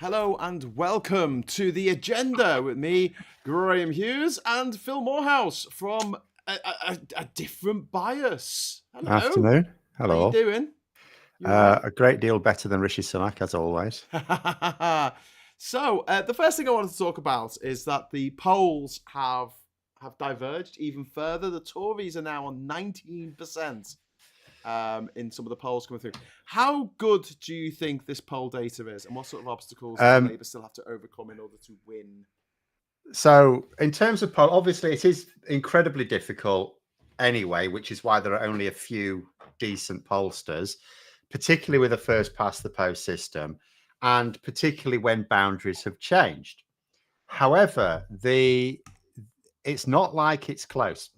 Hello and welcome to The Agenda with me, Graham Hughes, and Phil Morehouse from a different bias. Hello. Afternoon. How you Hello. doing? You all right? A great deal better than Rishi Sunak, as always. So, the first thing I wanted to talk about is that the polls have diverged even further. The Tories are now on 19%. In some of the polls coming through. How good do you think this poll data is, and what sort of obstacles does Labour still have to overcome in order to win? So, in terms of poll, obviously it is incredibly difficult anyway, which is why there are only a few decent pollsters, particularly with a first past the post system, and particularly when boundaries have changed. However, it's not like it's close.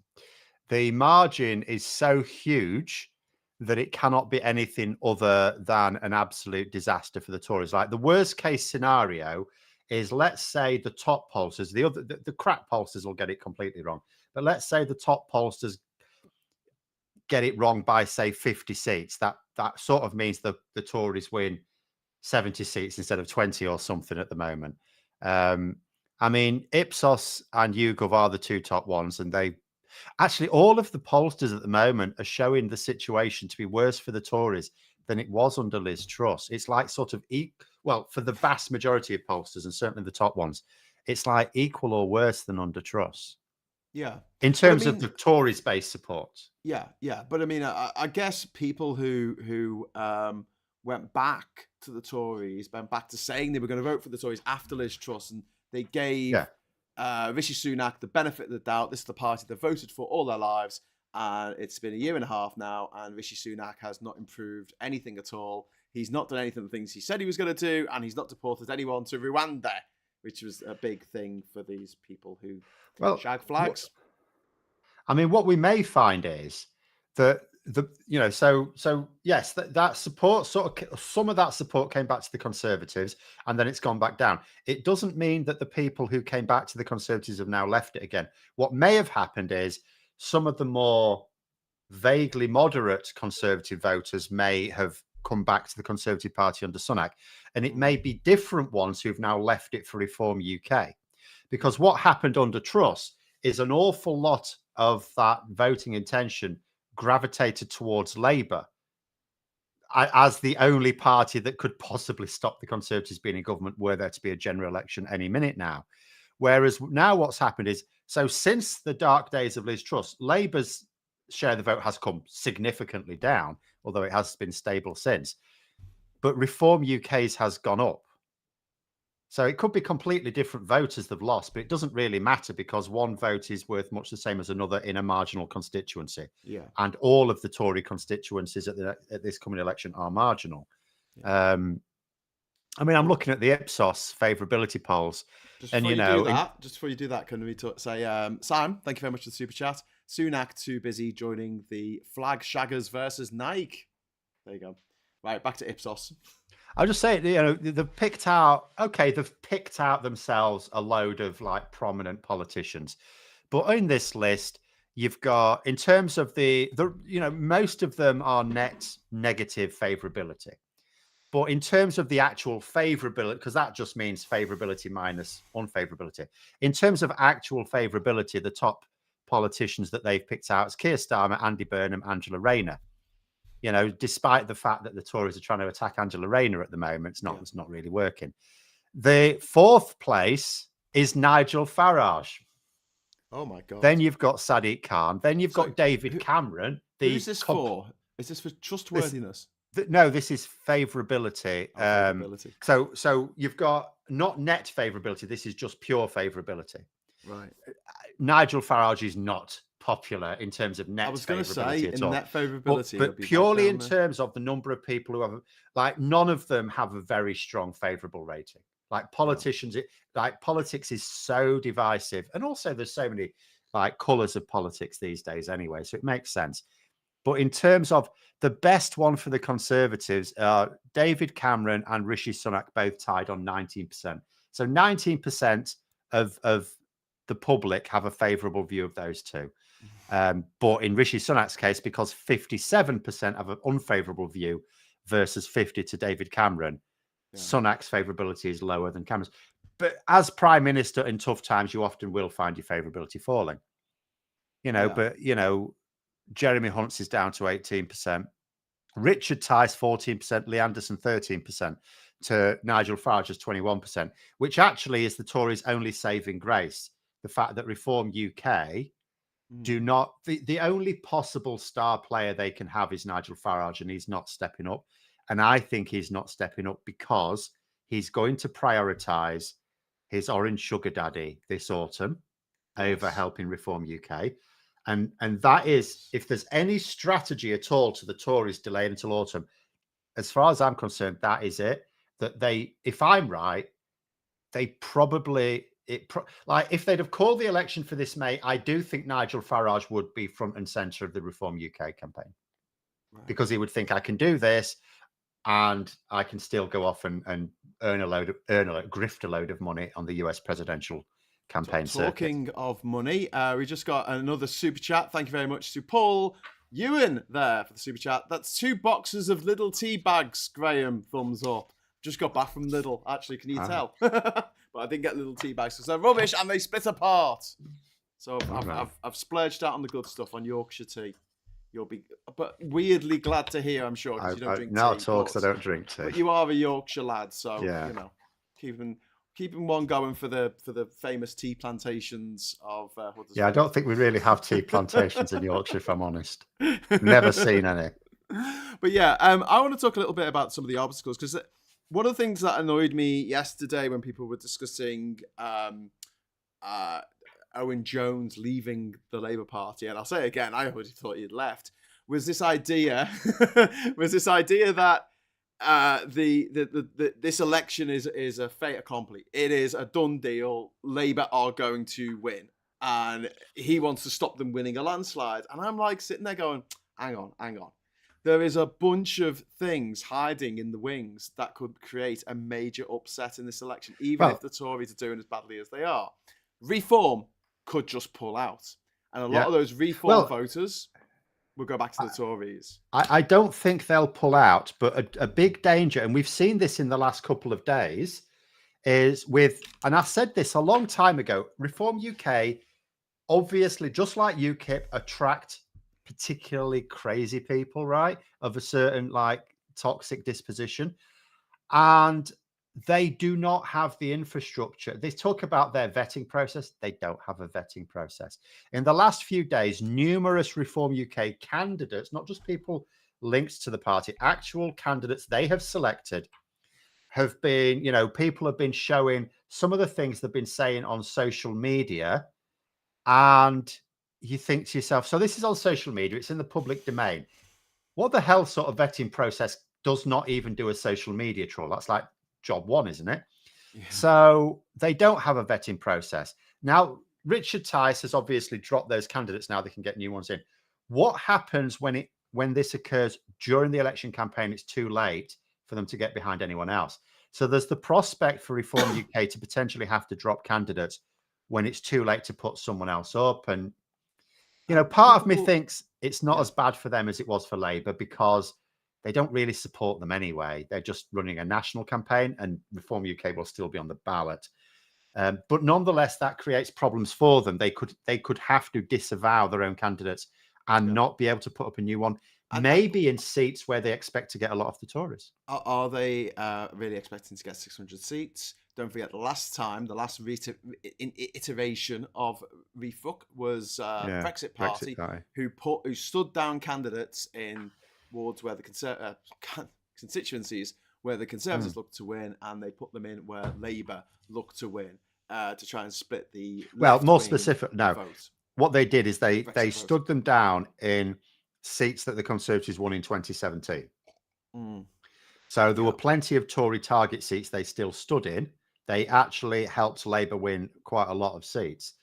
The margin is so huge that it cannot be anything other than an absolute disaster for the Tories. Like the worst case scenario is, let's say the top pollsters, the crack pollsters will get it completely wrong, but let's say the top pollsters get it wrong by say 50 seats. That sort of means the Tories win 70 seats instead of 20 or something at the moment. I mean, Ipsos and YouGov are the two top ones, and actually, all of the pollsters at the moment are showing the situation to be worse for the Tories than it was under Liz Truss. It's like sort of well, for the vast majority of pollsters, and certainly the top ones, it's like equal or worse than under Truss. Yeah, In terms of the Tories' base support. Yeah. But I mean, I guess people who went back to the Tories, went back to saying they were going to vote for the Tories after Liz Truss, and they gave Rishi Sunak the benefit of the doubt. This is the party they voted for all their lives, and it's been a year and a half now, and Rishi Sunak has not improved anything at all. He's not done anything of the things he said he was going to do, and he's not deported anyone to Rwanda, which was a big thing for these people who shag flags. I mean, what we may find is that yes, that support some of that support came back to the Conservatives, and then it's gone back down. It doesn't mean that the people who came back to the Conservatives have now left it again. What may have happened is some of the more vaguely moderate Conservative voters may have come back to the Conservative Party under Sunak, and it may be different ones who've now left it for Reform UK. Because what happened under Truss is an awful lot of that voting intention gravitated towards Labour as the only party that could possibly stop the Conservatives being in government were there to be a general election any minute now. Whereas now what's happened is, so since the dark days of Liz Truss, Labour's share of the vote has come significantly down, although it has been stable since. But Reform UK's has gone up. So it could be completely different voters they've lost, but it doesn't really matter because one vote is worth much the same as another in a marginal constituency. Yeah. And all of the Tory constituencies at this coming election are marginal. Yeah. I mean, I'm looking at the Ipsos favourability polls. Just before you do that, can we say, Sam, thank you very much for the super chat. Sunak too busy joining the flag shaggers versus Nike. There you go. Right, back to Ipsos. I'll just say, they've picked out themselves a load of like prominent politicians. But in this list, you've got, in terms of most of them are net negative favourability. But in terms of the actual favourability, because that just means favourability minus unfavourability. In terms of actual favourability, the top politicians that they've picked out is Keir Starmer, Andy Burnham, Angela Rayner. Despite the fact that the Tories are trying to attack Angela Rayner at the moment, it's not really working. The fourth place is Nigel Farage. Oh my God. Then you've got Sadiq Khan. Then you've got David Cameron. Who's this for? Is this for trustworthiness? No, this is favourability. Favourability. So you've got not net favourability. This is just pure favourability. Right. Nigel Farage is not popular in terms of net. I was going to say in net favourability, but purely in terms of the number of people who have, like, none of them have a very strong favourable rating. Like politicians, politics is so divisive, and also there's so many like colours of politics these days anyway, so it makes sense. But in terms of the best one for the Conservatives, David Cameron and Rishi Sunak both tied on 19%. So 19% of the public have a favourable view of those two. But in Rishi Sunak's case, because 57% have an unfavourable view versus 50 to David Cameron, Sunak's favourability is lower than Cameron's. But as Prime Minister in tough times, you often will find your favourability falling. But, Jeremy Hunt's is down to 18%. Richard Tice, 14%. Lee Anderson, 13%. To Nigel Farage's 21%, which actually is the Tories' only saving grace. The fact that Reform UK do not... The only possible star player they can have is Nigel Farage, and he's not stepping up. And I think he's not stepping up because he's going to prioritise his orange sugar daddy this autumn over helping Reform UK. And that is, if there's any strategy at all to the Tories delaying until autumn, as far as I'm concerned, that is it. That they, if I'm right, they probably, if they'd have called the election for this May, I do think Nigel Farage would be front and centre of the Reform UK campaign. Right. Because he would think, I can do this and I can still go off and grift a load of money on the US presidential campaign. Talking of money, we just got another super chat. Thank you very much to Paul Ewan there for the super chat. That's 2 boxes of Lidl tea bags, Graham. Thumbs up. Just got back from Lidl, actually. Can you tell? But I didn't get Lidl tea bags because they're rubbish and they split apart. So I've splurged out on the good stuff on Yorkshire tea. You'll be, but weirdly glad to hear, I'm sure, because you don't drink tea. Not at all, because I don't drink tea. But you are a Yorkshire lad, so keeping one going for the famous tea plantations of Huddersfield. Yeah, I don't think we really have tea plantations in Yorkshire, if I'm honest. Never seen any. But yeah, I want to talk a little bit about some of the obstacles, because one of the things that annoyed me yesterday when people were discussing Owen Jones leaving the Labour Party, and I'll say it again, I already thought he'd left, was this idea that this election is a fait accompli. It is a done deal. Labour are going to win, and he wants to stop them winning a landslide. And I'm like sitting there going, hang on. There is a bunch of things hiding in the wings that could create a major upset in this election, even if the Tories are doing as badly as they are. Reform could just pull out, and a lot of those Reform voters will go back to the Tories. I don't think they'll pull out, but a big danger, and we've seen this in the last couple of days, is with, and I said this a long time ago, Reform UK, obviously, just like UKIP, attract particularly crazy people, right, of a certain toxic disposition, and they do not have the infrastructure. They talk about their vetting process. They don't have a vetting process. In the last few days, numerous Reform UK candidates, not just people linked to the party, actual candidates they have selected, have been, people have been showing some of the things they've been saying on social media, and you think to yourself, so this is on social media, it's in the public domain. What the hell sort of vetting process does not even do a social media troll? That's like job one, isn't it? Yeah. So they don't have a vetting process. Now, Richard Tice has obviously dropped those candidates. Now they can get new ones in. What happens when this occurs during the election campaign? It's too late for them to get behind anyone else. So there's the prospect for Reform UK to potentially have to drop candidates when it's too late to put someone else up. And, part of me thinks it's not as bad for them as it was for Labour, because they don't really support them anyway. They're just running a national campaign, and Reform UK will still be on the ballot. But nonetheless, that creates problems for them. They could have to disavow their own candidates and not be able to put up a new one, maybe in seats where they expect to get a lot of the Tories. Are they really expecting to get 600 seats? Don't forget, the last iteration of Refuck was Brexit Party, who stood down candidates in wards where the constituencies where the Conservatives looked to win, and they put them in where Labour looked to win to try and split the more specific. No, vote. What they did is they stood them down in seats that the Conservatives won in 2017. So there were plenty of Tory target seats they still stood in. They actually helped Labour win quite a lot of seats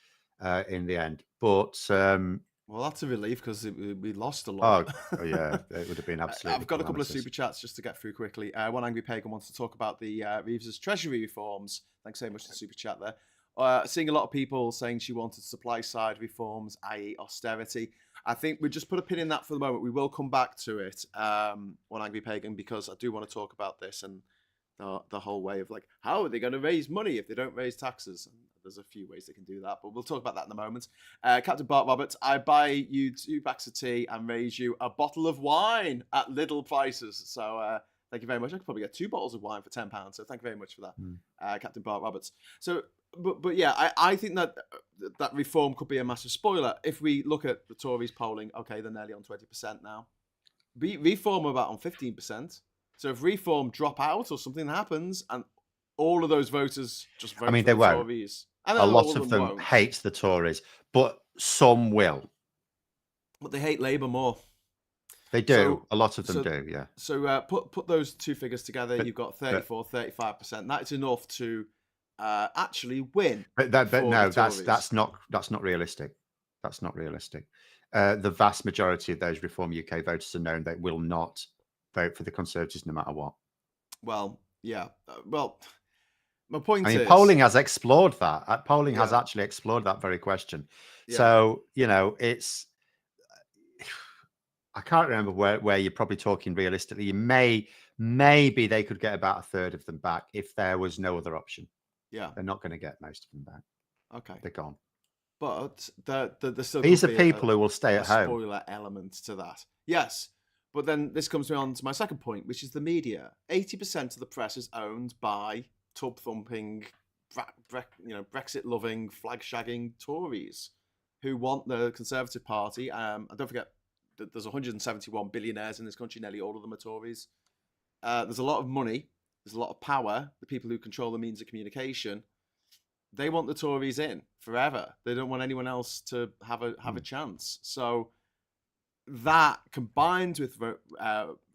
in the end. But well, that's a relief, because we lost a lot. Oh yeah, it would have been absolutely. I've got a couple of super chats just to get through quickly. One Angry Pagan wants to talk about the Reeves's Treasury reforms. Thanks so much for the super chat there. Seeing a lot of people saying she wanted supply side reforms, i.e. austerity. I think we just put a pin in that for the moment. We will come back to it, One Angry Pagan, because I do want to talk about this, and the whole way of like, how are they going to raise money if they don't raise taxes? And there's a few ways they can do that, but we'll talk about that in a moment. Captain Bart Roberts, I buy you 2 packs of tea and raise you a bottle of wine at little prices. So thank you very much. I could probably get 2 bottles of wine for £10. So thank you very much for that, Captain Bart Roberts. So, but yeah, I think that reform could be a massive spoiler. If we look at the Tories polling, okay, they're nearly on 20% now. Reform are about on 15%. So if Reform drop out or something happens and all of those voters just vote for the Tories. And a lot of them hate the Tories, but some will. But they hate Labour more. They do. So, a lot of them do, yeah. So put those 2 figures together. You've got 34, 35%. That's enough to actually win. But no, that's not realistic. That's not realistic. The vast majority of those Reform UK voters are known they will not vote for the Conservatives no matter what. Well, yeah. Well, my point is... polling has explored that. Polling has actually explored that very question. Yeah. So, it's... I can't remember where you're probably talking realistically. Maybe they could get about a third of them back if there was no other option. Yeah. They're not going to get most of them back. Okay. They're gone. But the these are people who will stay at home. Spoiler element to that. Yes. But then this comes on to my second point, which is the media. 80% of the press is owned by tub-thumping, Brexit-loving, flag-shagging Tories who want the Conservative Party. And don't forget that there's 171 billionaires in this country. Nearly all of them are Tories. There's a lot of money. There's a lot of power. The people who control the means of communication, they want the Tories in forever. They don't want anyone else to have a chance. So that combined with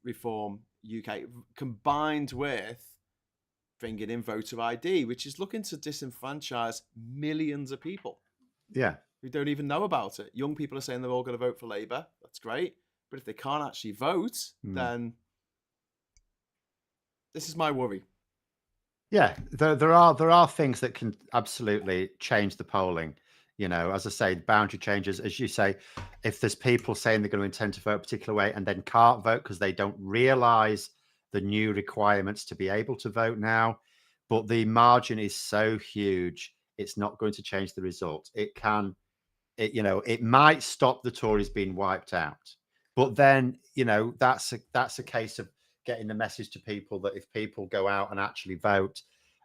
Reform UK, combined with bringing in voter ID, which is looking to disenfranchise millions of people. Yeah. Who don't even know about it. Young people are saying they're all going to vote for Labour. That's great. But if they can't actually vote, then this is my worry. Yeah, there are things that can absolutely change the polling. As I say, boundary changes, as you say, if there's people saying they're going to intend to vote a particular way and then can't vote because they don't realise the new requirements to be able to vote now, but the margin is so huge, it's not going to change the result. It might stop the Tories being wiped out, but then that's a case of getting the message to people that if people go out and actually vote,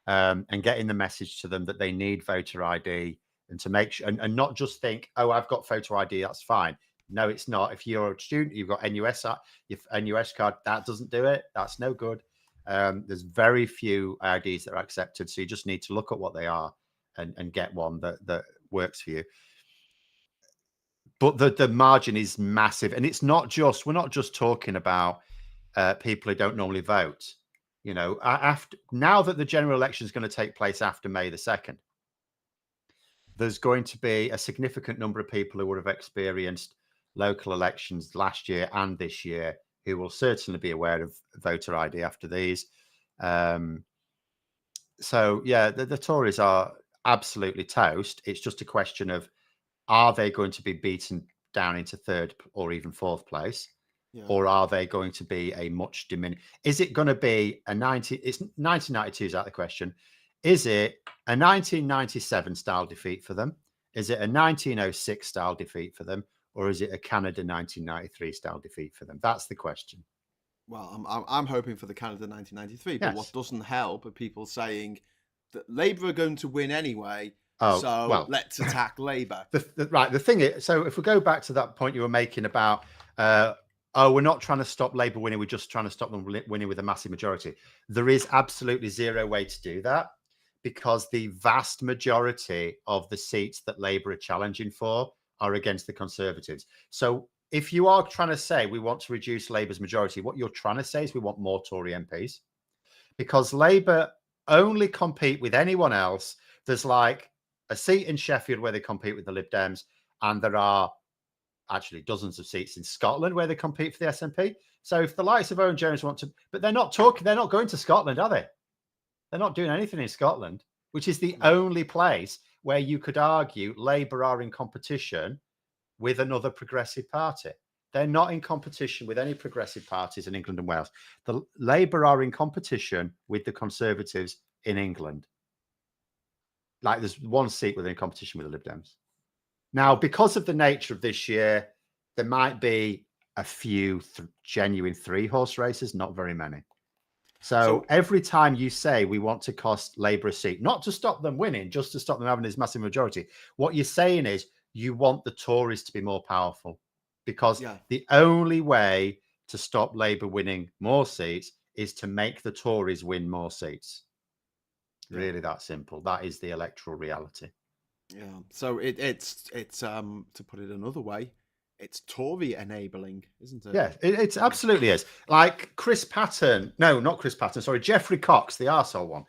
and getting the message to them that they need voter ID. And to make sure, and not just think, oh, I've got photo ID, that's fine. No, it's not. If you're a student, you've got NUS card, that doesn't do it. That's no good. There's very few IDs that are accepted, so you just need to look at what they are and get one that works for you. But the margin is massive, and we're not just talking about people who don't normally vote. After now that the general election is going to take place after May the 2nd. There's going to be a significant number of people who would have experienced local elections last year and this year who will certainly be aware of voter ID after these. So, yeah, the Tories are absolutely toast. It's just a question of, are they going to be beaten down into 3rd or even 4th place? Yeah. Or are they going to be a much diminished? Is it going to be it's 1992 is out of the question. Is it a 1997 style defeat for them? Is it a 1906 style defeat for them? Or is it a Canada 1993 style defeat for them? That's the question. Well, I'm hoping for the Canada 1993, but what doesn't help are people saying that Labour are going to win anyway, let's attack Labour. The thing is, so if we go back to that point you were making about, we're not trying to stop Labour winning, we're just trying to stop them winning with a massive majority. There is absolutely zero way to do that, because the vast majority of the seats that Labour are challenging for are against the Conservatives. So if you are trying to say we want to reduce Labour's majority, what you're trying to say is we want more Tory MPs, because Labour only compete with anyone else. There's like a seat in Sheffield where they compete with the Lib Dems, and there are actually dozens of seats in Scotland where they compete for the SNP. So if the likes of Owen Jones want to, but they're not going to Scotland, are they? They're not doing anything in Scotland, which is the only place where you could argue Labour are in competition with another progressive party. They're not in competition with any progressive parties in England and Wales. The Labour are in competition with the Conservatives in England. Like there's one seat within competition with the Lib Dems. Now, because of the nature of this year, there might be a few genuine 3-horse races, not very many. So every time you say we want to cost Labour a seat, not to stop them winning, just to stop them having this massive majority, what you're saying is you want the Tories to be more powerful, because the only way to stop Labour winning more seats is to make the Tories win more seats. Really that simple. That is the electoral reality. Yeah. So it's to put it another way, it's Tory enabling, isn't it? Yeah, it absolutely is. Like Chris Patton, no, not Chris Patton, sorry, Geoffrey Cox, the arsehole one.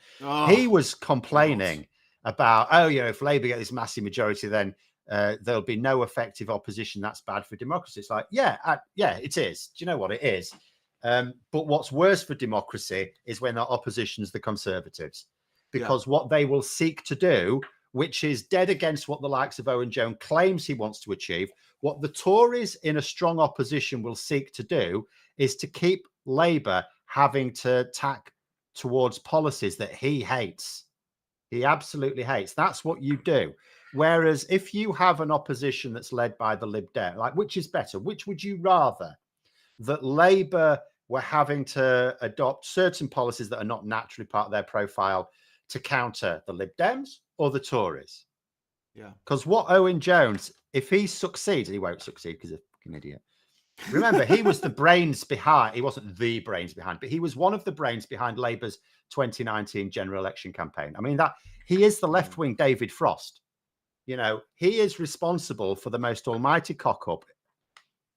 He was complaining about, if Labour get this massive majority, then there'll be no effective opposition. That's bad for democracy. It's like, yeah, it is. Do you know what it is? But what's worse for democracy is when our opposition is the Conservatives, because what they will seek to do, which is dead against what the likes of Owen Jones claims he wants to achieve, what the Tories in a strong opposition will seek to do is to keep Labour having to tack towards policies that he hates. He absolutely hates. That's what you do. Whereas if you have an opposition that's led by the Lib Dem, like, which is better? Which would you rather? That Labour were having to adopt certain policies that are not naturally part of their profile to counter the Lib Dems, or the Tories? Yeah. Because what Owen Jones, if he succeeds, he won't succeed because he's a fucking idiot. Remember, he was the brains behind, he wasn't the brains behind, but he was one of the brains behind Labour's 2019 general election campaign. I mean, that he is the left-wing David Frost. You know, he is responsible for the most almighty cock-up,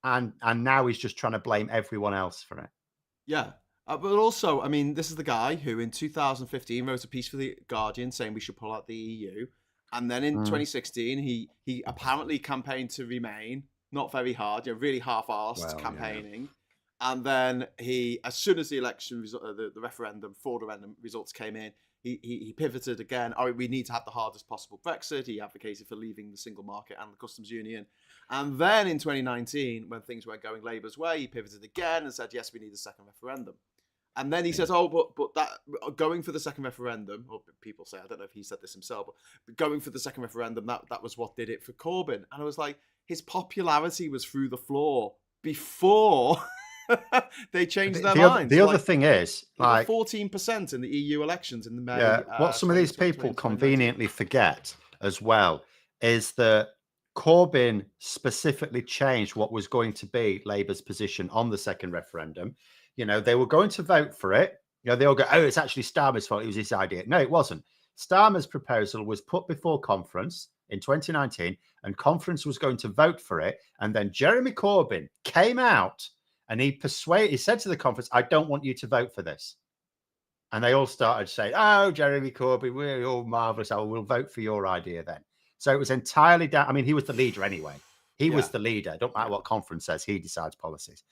and now he's just trying to blame everyone else for it. Yeah. But also, I mean, this is the guy who in 2015 wrote a piece for The Guardian saying we should pull out the EU. And then in 2016, he apparently campaigned to remain, not very hard, really half-arsed campaigning. Yeah. And then he, as soon as the election, the referendum, results came in, he pivoted again. We need to have the hardest possible Brexit. He advocated for leaving the single market and the customs union. And then in 2019, when things weren't going Labour's way, he pivoted again and said, yes, we need a second referendum. And then he says, but that going for the second referendum, or people say, I don't know if he said this himself, but going for the second referendum, that was what did it for Corbyn. And I was like, his popularity was through the floor before they changed their minds. The other thing is, like 14% in the EU elections in the May. Yeah, what some of these people conveniently forget as well is that Corbyn specifically changed what was going to be Labour's position on the second referendum. You know, they were going to vote for it. You know, they all go, oh, it's actually Starmer's fault. It was his idea. No, it wasn't. Starmer's proposal was put before conference in 2019, and conference was going to vote for it. And then Jeremy Corbyn came out and he said to the conference, I don't want you to vote for this. And they all started saying, oh, Jeremy Corbyn, we're all marvellous. Oh, we'll vote for your idea then. So it was entirely down. I mean, he was the leader anyway. He was the leader. Don't matter what conference says, he decides policies.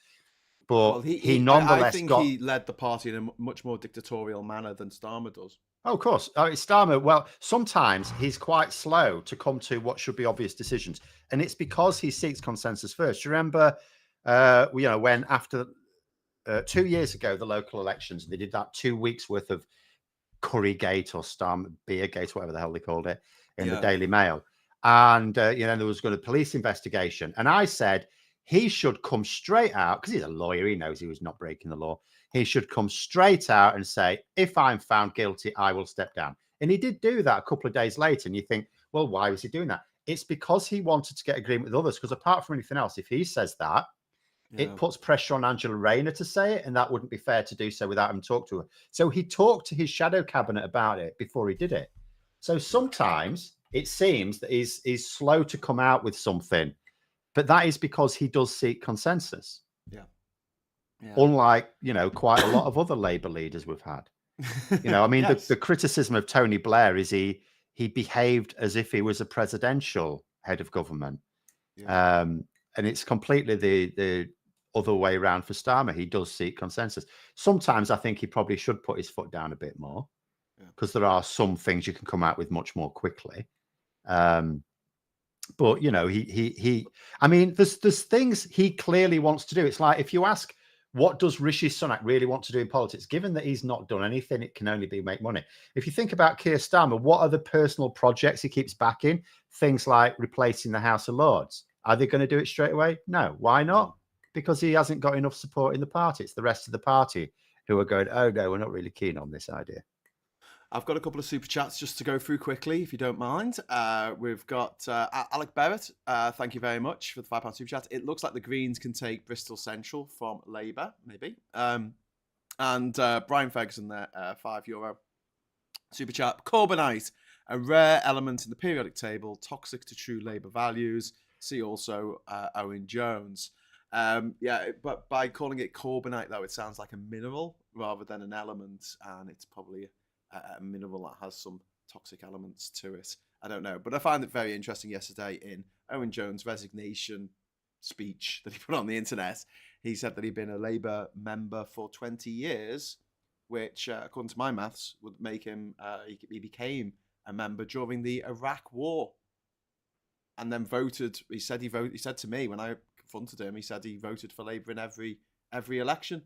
But he nonetheless he led the party in a much more dictatorial manner than Starmer does. Oh, of course. Starmer, well, sometimes he's quite slow to come to what should be obvious decisions. And it's because he seeks consensus first. You remember, when after 2 years ago, the local elections, they did that 2 weeks worth of Currygate or Starmer Beergate, whatever the hell they called it, in the Daily Mail. And, there was going to police investigation. And I said, he should come straight out, because he's a lawyer, he knows he was not breaking the law. He should come straight out and say, if I'm found guilty, I will step down. And he did do that a couple of days later. And you think, well, why was he doing that? It's because he wanted to get agreement with others. Because apart from anything else, if he says that, it puts pressure on Angela Rayner to say it. And that wouldn't be fair to do so without him talk to her. So he talked to his shadow cabinet about it before he did it. So sometimes it seems that he's slow to come out with something. But that is because he does seek consensus. Yeah. Unlike, quite a lot of other Labour leaders we've had. I mean, the criticism of Tony Blair is he behaved as if he was a presidential head of government. Yeah. And it's completely the other way around for Starmer. He does seek consensus. Sometimes I think he probably should put his foot down a bit more, because there are some things you can come out with much more quickly. But I mean, there's things he clearly wants to do. It's like if you ask, what does Rishi Sunak really want to do in politics? Given that he's not done anything, it can only be make money. If you think about Keir Starmer, what are the personal projects he keeps backing? Things like replacing the House of Lords. Are they going to do it straight away? No. Why not? Because he hasn't got enough support in the party. It's the rest of the party who are going, oh no, we're not really keen on this idea. I've got a couple of super chats just to go through quickly, if you don't mind. We've got Alec Barrett. Thank you very much for the £5 super chat. It looks like the Greens can take Bristol Central from Labour, maybe. And Brian Ferguson there, €5 super chat. Corbynite, a rare element in the periodic table, toxic to true Labour values. See also Owen Jones. But by calling it Corbynite, though, it sounds like a mineral rather than an element, and it's probably a mineral that has some toxic elements to it. I don't know, but I found it very interesting yesterday in Owen Jones' resignation speech that he put on the internet. He said that he'd been a Labour member for 20 years, which, according to my maths, would make him, he became a member during the Iraq War, and then voted. He said to me when I confronted him, he said he voted for Labour in every election.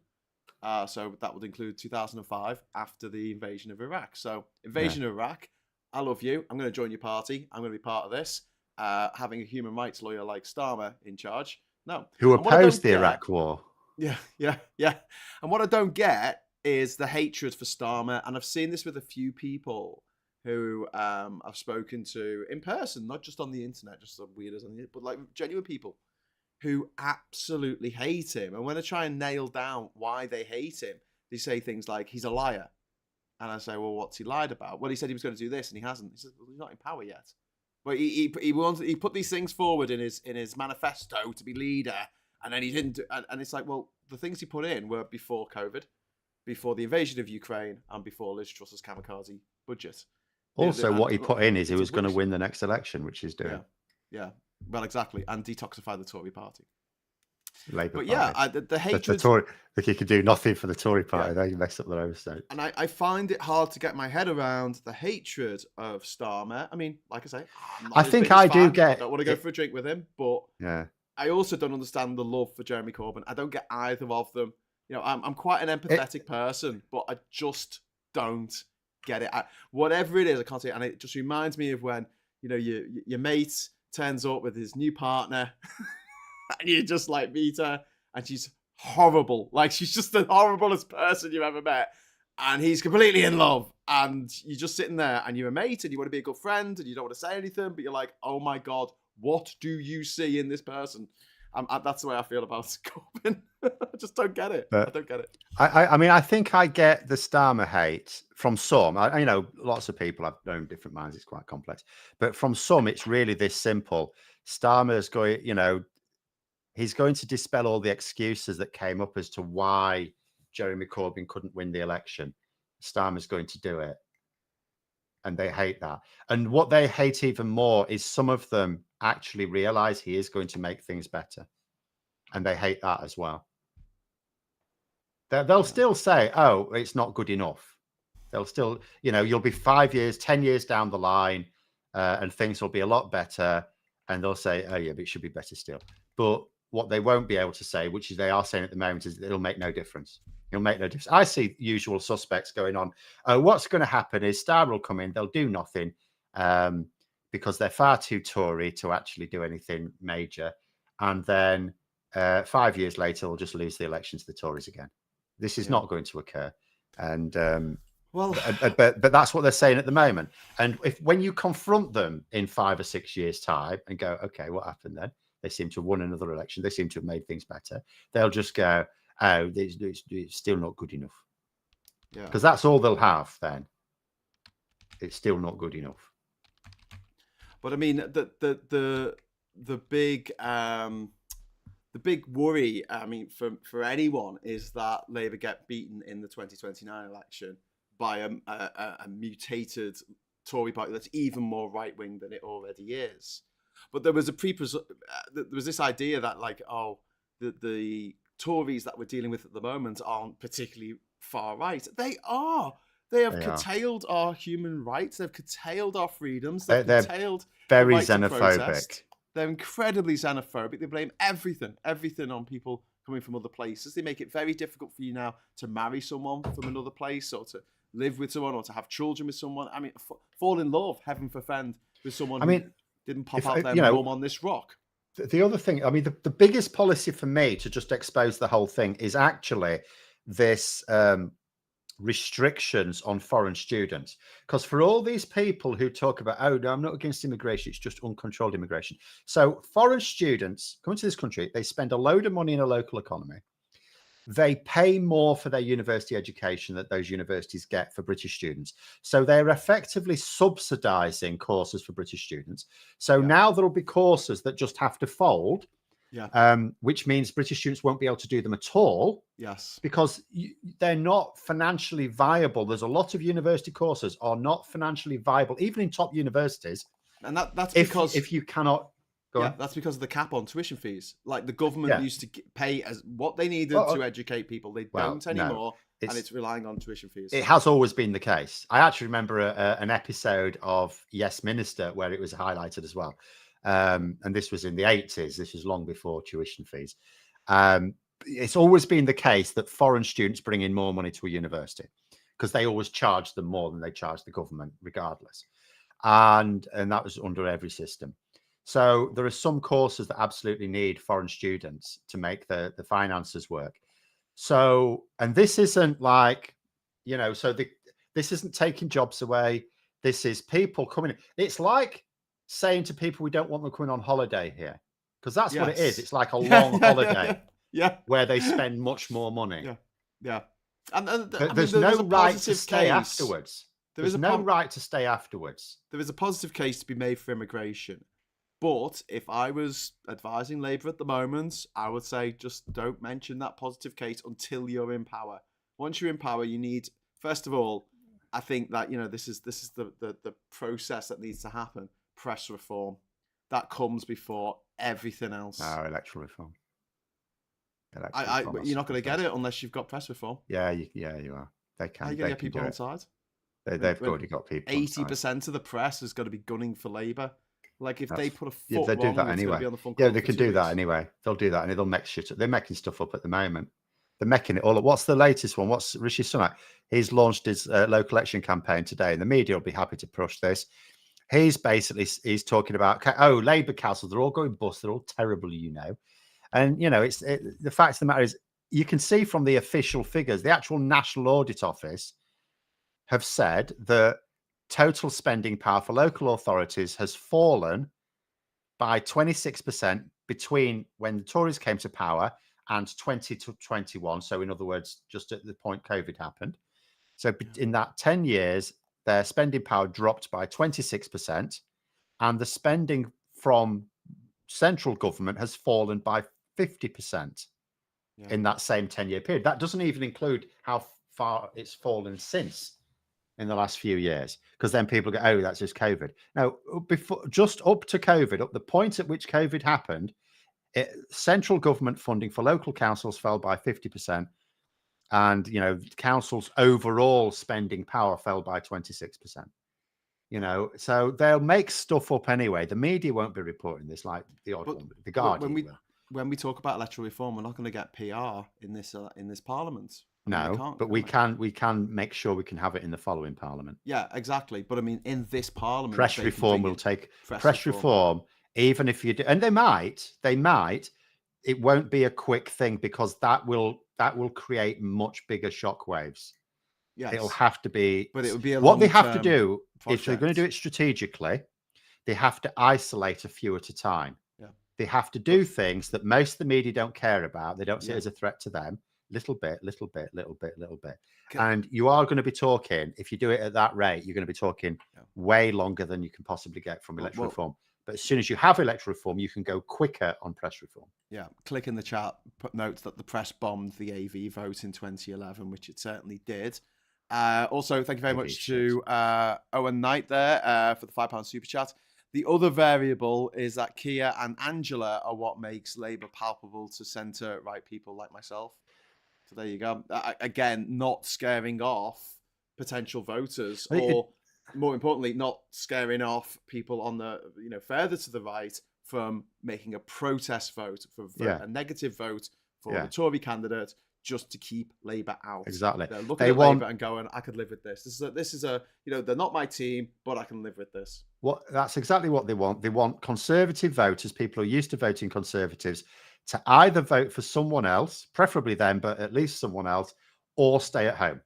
So that would include 2005 after the invasion of Iraq. So invasion of Iraq, I love you. I'm going to join your party. I'm going to be part of this. Having a human rights lawyer like Starmer in charge. No. Who opposed the Iraq war. Yeah. And what I don't get is the hatred for Starmer. And I've seen this with a few people who I've spoken to in person, not just on the internet, just some weirdos on the internet, but like genuine people who absolutely hate him. And when I try and nail down why they hate him, they say things like, he's a liar. And I say, well, what's he lied about? Well, he said he was going to do this and he hasn't. He said, well, he's not in power yet. But he put these things forward in his manifesto to be leader, and then he didn't do, and it's like, well, the things he put in were before COVID, before the invasion of Ukraine, and before Liz Truss's kamikaze budget. Also, what he put in is he was going to win the next election, which he's doing. Yeah. Well, exactly, and detoxify the Tory party. Labour but party. The hatred. The Tory, he could do nothing for the Tory party. They mess up their own state. And I find it hard to get my head around the hatred of Starmer. I mean, like I say, I think I do get. I don't want to go for a drink with him, but yeah, I also don't understand the love for Jeremy Corbyn. I don't get either of them. I'm quite an empathetic person, but I just don't get it. Whatever it is, I can't say it. And it just reminds me of when your mate turns up with his new partner and you just like meet her and she's horrible. Like, she's just the horriblest person you've ever met. And he's completely in love. And you're just sitting there and you're a mate and you want to be a good friend and you don't want to say anything, but you're like, oh my God, what do you see in this person? That's the way I feel about Corbyn. I just don't get it. I don't get it. I mean, I think I get the Starmer hate from some. I lots of people have their own different minds. It's quite complex. But from some, it's really this simple. Starmer's going, he's going to dispel all the excuses that came up as to why Jeremy Corbyn couldn't win the election. Starmer's going to do it. And they hate that. And what they hate even more is some of them actually realize he is going to make things better. And they hate that as well. They'll still say, oh, it's not good enough. They'll still, you'll be 5 years, 10 years down the line, and things will be a lot better. And they'll say, oh, yeah, but it should be better still. But what they won't be able to say, which is they are saying at the moment, is it'll make no difference. It'll make no difference. I see usual suspects going on. What's going to happen is Starmer will come in. They'll do nothing because they're far too Tory to actually do anything major. And then 5 years later, they'll just lose the election to the Tories again. This is not going to occur. And but that's what they're saying at the moment. And when you confront them in 5 or 6 years' time and go, okay, what happened then? They seem to have won another election. They seem to have made things better. They'll just go, oh, it's still not good enough. Yeah, because that's all they'll have then. It's still not good enough. But I mean, the big worry, I mean, for anyone, is that Labour get beaten in the 2029 election by a mutated Tory party that's even more right wing than it already is. But there was there was this idea that the Tories that we're dealing with at the moment aren't particularly far right. They are. They have curtailed our human rights. They've curtailed our freedoms. They're curtailed very the right xenophobic. They're incredibly xenophobic. They blame everything on people coming from other places. They make it very difficult for you now to marry someone from another place, or to live with someone, or to have children with someone. I mean, fall in love, heaven forfend, with someone who didn't pop out their mum on this rock. The other thing, I mean, the biggest policy for me to just expose the whole thing is actually this restrictions on foreign students. Because for all these people who talk about, oh, no, I'm not against immigration, it's just uncontrolled immigration. So foreign students coming to this country, they spend a load of money in a local economy. They pay more for their university education that those universities get for British students. So they're effectively subsidizing courses for British students. So now there'll be courses that just have to fold, which means British students won't be able to do them at all. Yes. Because they're not financially viable. There's a lot of university courses are not financially viable, even in top universities. And that's because if you cannot... that's because of the cap on tuition fees. Like the government used to pay as what they needed to educate people. They don't anymore, and it's relying on tuition fees. It has always been the case. I actually remember an episode of Yes Minister where it was highlighted as well. And this was in the 80s. This was long before tuition fees. It's always been the case that foreign students bring in more money to a university because they always charge them more than they charge the government, regardless. And that was under every system. So there are some courses that absolutely need foreign students to make the finances work. So, and this isn't like, this isn't taking jobs away. This is people coming in. It's like saying to people, we don't want them coming on holiday here. Because that's what it is. It's like a long holiday where they spend much more money. Yeah. And there's no right to stay afterwards. There's no right to stay afterwards. There is a positive case to be made for immigration. But if I was advising Labour at the moment, I would say just don't mention that positive case until you're in power. Once you're in power, you need, first of all, I think that, this is the process that needs to happen. Press reform. That comes before everything else. No, electoral reform. You're not going to get it unless you've got press reform. Yeah, you are. They can. How are you going to get people on side? They've already got people. 80% of the press is going to be gunning for Labour. Like if they put a foot they do wrong, that anyway. They can do that anyway. They'll do that, and they'll make shit up. They're making stuff up at the moment. They're making it all up. What's the latest one? What's Rishi Sunak? He's launched his local election campaign today, and the media will be happy to push this. He's talking about, Labour councils, they're all going bust. They're all terrible, And, the fact of the matter is, you can see from the official figures, the actual National Audit Office have said that total spending power for local authorities has fallen by 26% between when the Tories came to power and 20 to 21. So in other words, just at the point COVID happened. So in that 10 years, their spending power dropped by 26%, and the spending from central government has fallen by 50% in that same 10-year period. That doesn't even include how far it's fallen since in the last few years, because then people go, oh, that's just COVID. Now, just up to COVID, up the point at which COVID happened, central government funding for local councils fell by 50%. And, councils' overall spending power fell by 26%. So they'll make stuff up anyway. The media won't be reporting this like the odd one. The Guardian when we talk about electoral reform, we're not going to get PR in this Parliament. But we can make sure we can have it in the following Parliament. Yeah, exactly. But I mean, in this Parliament, press reform will take press reform. Even if you do, and they might. It won't be a quick thing because that will create much bigger shockwaves. Yes. It'll have to be. But it would be what they have to do project. If they're going to do it strategically. They have to isolate a few at a time. Yeah. They have to do things that most of the media don't care about. They don't see it as a threat to them. Little bit. And you are going to be talking, if you do it at that rate, you're going to be talking way longer than you can possibly get from electoral reform. But as soon as you have electoral reform, you can go quicker on press reform. Yeah. Click in the chat, put notes that the press bombed the AV vote in 2011, which it certainly did. Also, thank you very much to Owen Knight there for the £5 super chat. The other variable is that Keir and Angela are what makes Labour palpable to centre-right people like myself. So there you go. Again, not scaring off potential voters, or more importantly, not scaring off people on the further to the right from making a protest vote for a negative vote for the Tory candidate just to keep Labour out. Exactly. They're looking at Labour and going, I could live with this. This is a they're not my team, but I can live with this. That's exactly what they want. They want Conservative voters, people who are used to voting Conservatives, to either vote for someone else, preferably them, but at least someone else, or stay at home.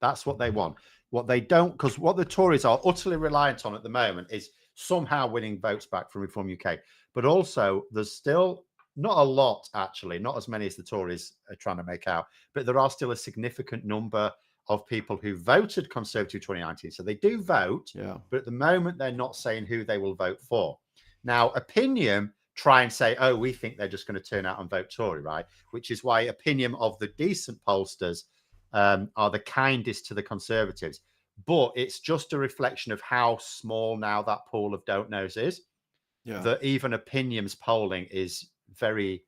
That's what they want. What they don't, because what the Tories are utterly reliant on at the moment is somehow winning votes back from Reform UK. But also, there's still not a lot, actually, not as many as the Tories are trying to make out, but there are still a significant number of people who voted Conservative 2019. So they do vote, but at the moment, they're not saying who they will vote for. Now, Opinion try and say, oh, we think they're just going to turn out and vote Tory, right? Which is why Opinion of the decent pollsters are the kindest to the Conservatives. But it's just a reflection of how small now that pool of don't knows is. That even Opinion's polling is very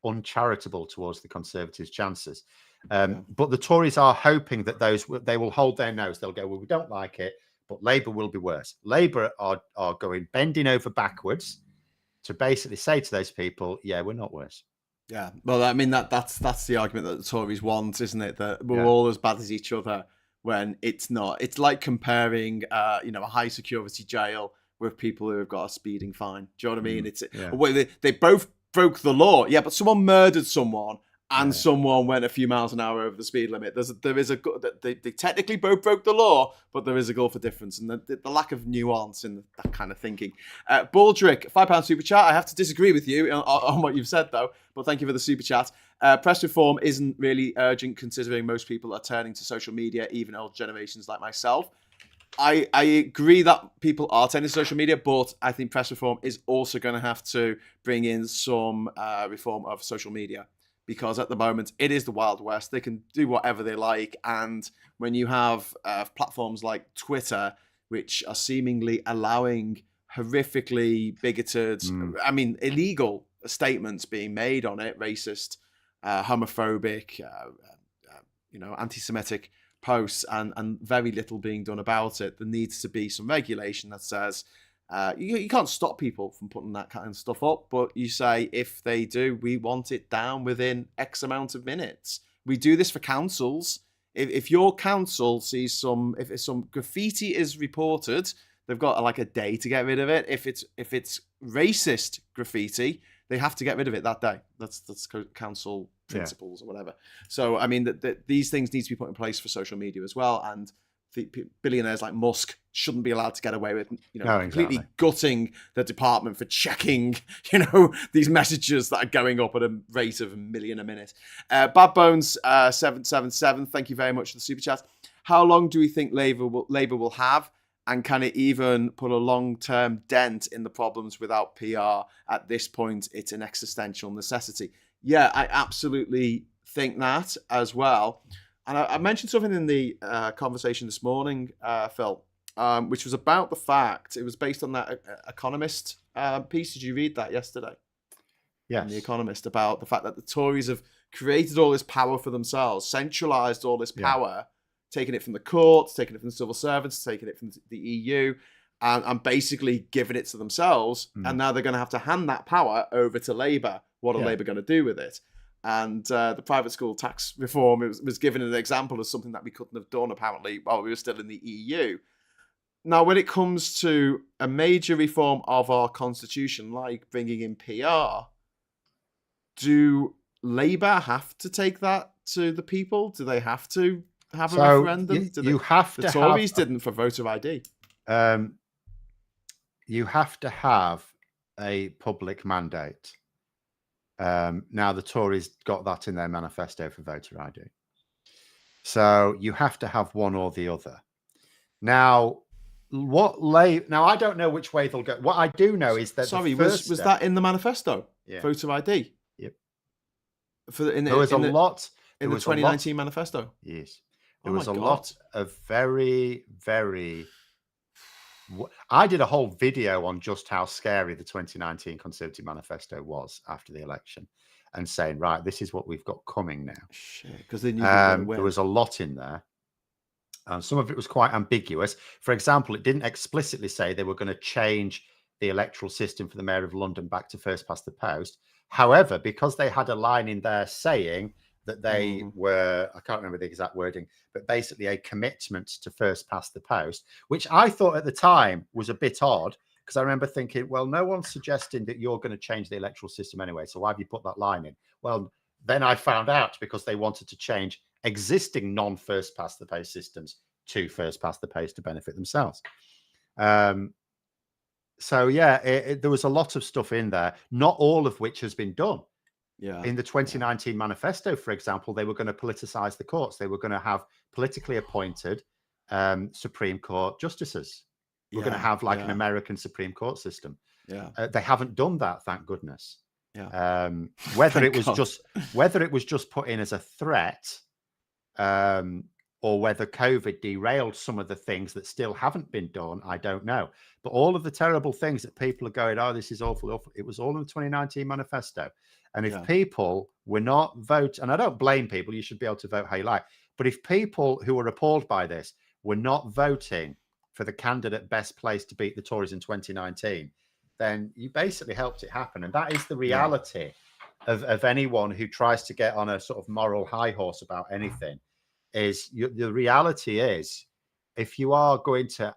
uncharitable towards the Conservatives' chances. But the Tories are hoping that they will hold their nose. They'll go, well, we don't like it, but Labour will be worse. Labour are bending over backwards to basically say to those people, yeah, we're not worse. Yeah, well, I mean, that's the argument that the Tories want, isn't it? That we're all as bad as each other when it's not. It's like comparing, a high security jail with people who have got a speeding fine. Do you know what I mean? It's they both broke the law, but someone murdered someone and someone went a few miles an hour over the speed limit. They technically both broke the law, but there is a gulf of difference, and the lack of nuance in that kind of thinking. Baldrick, £5 super chat. I have to disagree with you on what you've said, though, but thank you for the super chat. Press reform isn't really urgent, considering most people are turning to social media, even old generations like myself. I agree that people are turning to social media, but I think press reform is also going to have to bring in some reform of social media. Because at the moment, it is the Wild West. They can do whatever they like. And when you have platforms like Twitter, which are seemingly allowing horrifically bigoted, illegal statements being made on it, racist, homophobic, anti-Semitic posts, and very little being done about it, there needs to be some regulation that says, you can't stop people from putting that kind of stuff up, but you say, if they do, we want it down within X amount of minutes. We do this for councils. If your council sees some graffiti is reported, they've got like a day to get rid of it. If it's racist graffiti, they have to get rid of it that day. That's council principles or whatever. So, I mean, these things need to be put in place for social media as well. And billionaires like Musk shouldn't be allowed to get away with, completely gutting the department for checking, these messages that are going up at a rate of 1 million a minute. Bad Bones 777, thank you very much for the super chat. How long do we think Labour will have, and can it even put a long-term dent in the problems without PR? At this point, it's an existential necessity. Yeah, I absolutely think that as well. And I mentioned something in the conversation this morning, Phil, which was about the fact, it was based on that Economist piece. Did you read that yesterday? Yes. In The Economist, about the fact that the Tories have created all this power for themselves, centralised all this power, taking it from the courts, taking it from the civil servants, taking it from the EU, and basically giving it to themselves. And now they're going to have to hand that power over to Labour. What are Labour going to do with it? And the private school tax reform was given an example of something that we couldn't have done, apparently, while we were still in the EU. Now, when it comes to a major reform of our constitution, like bringing in PR, do Labour have to take that to the people? Do they have to have a referendum? The Tories didn't for voter ID. You have to have a public mandate. Now, the Tories got that in their manifesto for voter ID. So you have to have one or the other. Now, I don't know which way they'll go. What I do know is that was that in the manifesto? Yeah. Voter ID. Yep. There was a lot in the 2019 manifesto. Yes, there was a lot of very, very. I did a whole video on just how scary the 2019 Conservative manifesto was after the election, and saying, right, this is what we've got coming now. Because they knew there was a lot in there. Some of it was quite ambiguous. For example, it didn't explicitly say they were going to change the electoral system for the Mayor of London back to first past the post. However, because they had a line in there saying that they were, I can't remember the exact wording, but basically a commitment to first past the post, which I thought at the time was a bit odd, because I remember thinking, well, no one's suggesting that you're going to change the electoral system anyway, so why have you put that line in? Well, then I found out because they wanted to change existing non-first past the post systems to first past the post to benefit themselves. So yeah, there was a lot of stuff in there, not all of which has been done. Yeah. In the 2019 manifesto, for example, they were going to politicize the courts. They were going to have politically appointed Supreme Court justices. We're going to have like an American Supreme Court system. Yeah. They haven't done that, thank goodness. Yeah. Whether it was just put in as a threat, or whether COVID derailed some of the things that still haven't been done, I don't know. But all of the terrible things that people are going, oh, this is awful, awful. It was all in the 2019 manifesto. And if people were not vote, and I don't blame people, you should be able to vote how you like. But if people who were appalled by this were not voting for the candidate best placed to beat the Tories in 2019, then you basically helped it happen. And that is the reality of anyone who tries to get on a sort of moral high horse about anything. The reality is, if you are going to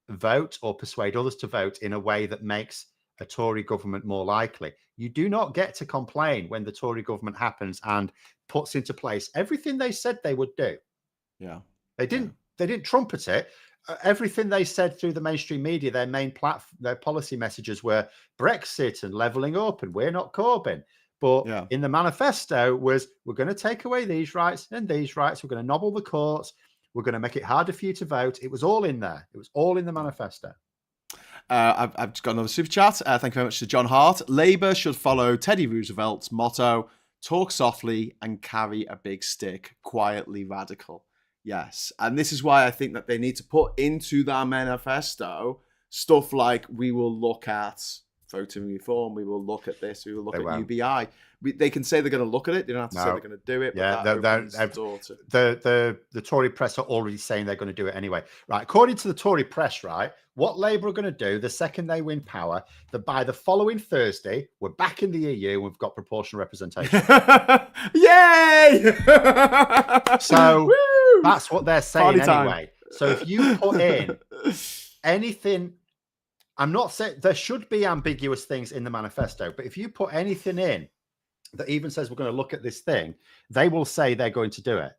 vote or persuade others to vote in a way that makes a Tory government more likely, you do not get to complain when the Tory government happens and puts into place everything they said they would do. Yeah, they didn't trumpet it. Everything they said through the mainstream media, their policy messages were Brexit and levelling up, and we're not Corbyn. But in the manifesto was, we're going to take away these rights and these rights. We're going to nobble the courts. We're going to make it harder for you to vote. It was all in there. It was all in the manifesto. I've just got another super chat. Thank you very much to John Hart. Labour should follow Teddy Roosevelt's motto, talk softly and carry a big stick, quietly radical. Yes. And this is why I think that they need to put into their manifesto stuff like, we will look at voting reform, we will look at this, we will look at UBI. They can say they're going to look at it. They don't have to say they're going to do it. Yeah, but the Tory press are already saying they're going to do it anyway. Right. According to the Tory press, right, what Labour are going to do the second they win power, that by the following Thursday, we're back in the EU, we've got proportional representation. Yay! So that's what they're saying anyway. So if you put in anything, I'm not saying there should be ambiguous things in the manifesto, but if you put anything in that even says we're going to look at this thing, they will say they're going to do it.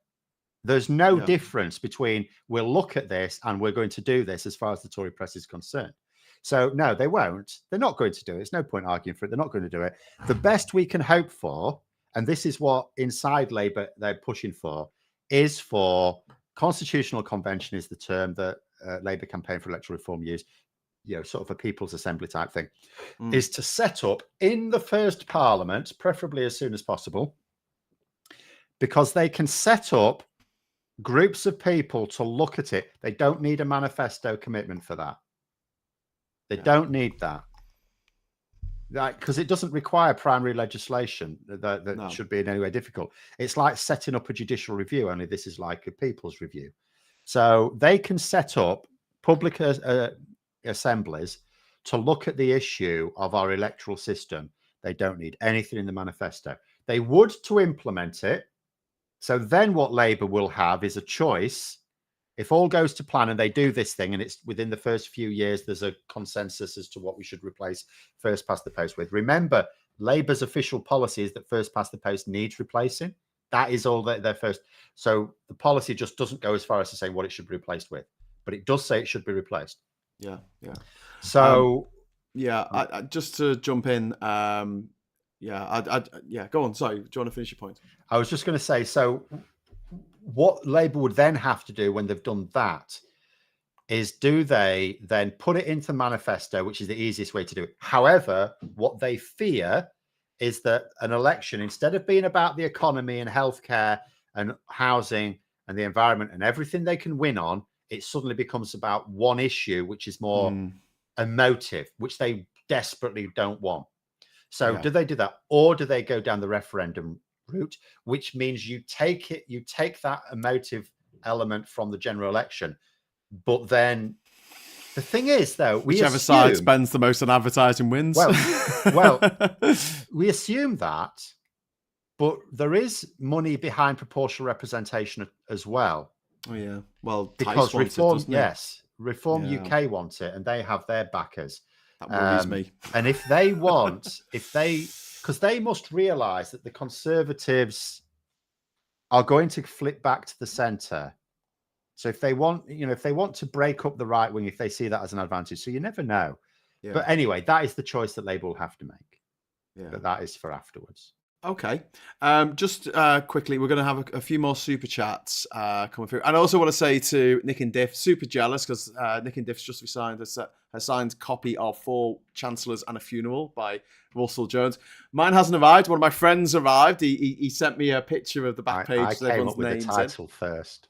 There's no difference between we'll look at this and we're going to do this as far as the Tory press is concerned. So no, they won't. They're not going to do it. There's no point arguing for it. They're not going to do it. The best we can hope for, and this is what inside Labour they're pushing for, is for constitutional convention is the term that Labour Campaign for Electoral Reform use, sort of a people's assembly type thing, is to set up in the first parliament, preferably as soon as possible, because they can set up groups of people to look at it. They don't need a manifesto commitment for that. They don't need that. Because it doesn't require primary legislation that should be in any way difficult. It's like setting up a judicial review, only this is like a people's review. So they can set up public assemblies to look at the issue of our electoral system. They don't need anything in the manifesto. They would to implement it. So then what Labour will have is a choice. If all goes to plan and they do this thing, and it's within the first few years, there's a consensus as to what we should replace first past the post with. Remember, Labour's official policy is that first past the post needs replacing. That is all their first. So the policy just doesn't go as far as to say what it should be replaced with, but it does say it should be replaced. Yeah. So I just to jump in, go on. Sorry, do you want to finish your point? I was just going to say, so what Labour would then have to do when they've done that is, do they then put it into the manifesto, which is the easiest way to do it. However, what they fear is that an election, instead of being about the economy and healthcare and housing and the environment and everything they can win on, it suddenly becomes about one issue, which is more emotive, which they desperately don't want. So do they do that? Or do they go down the referendum route, which means you take that emotive element from the general election, but then The thing is, though, whichever side spends the most on advertising wins. Well, we assume that, but there is money behind proportional representation as well. Oh yeah, well, because Reform, Reform Yeah. UK wants it, and they have their backers. That worries me. And if they want, because they must realise that the Conservatives are going to flip back to the centre. So if they want, if they want to break up the right wing, if they see that as an advantage, so you never know. Yeah. But anyway, that is the choice that Labour will have to make. Yeah. But that is for afterwards. Okay. Just quickly, we're going to have a few more super chats coming through. And I also want to say to Nick and Diff, super jealous because Nick and Diff's just signed a signed copy of 4 Chancellors and a Funeral by Russell Jones. Mine hasn't arrived. One of my friends arrived. He sent me a picture of the back page. I came up with the title first.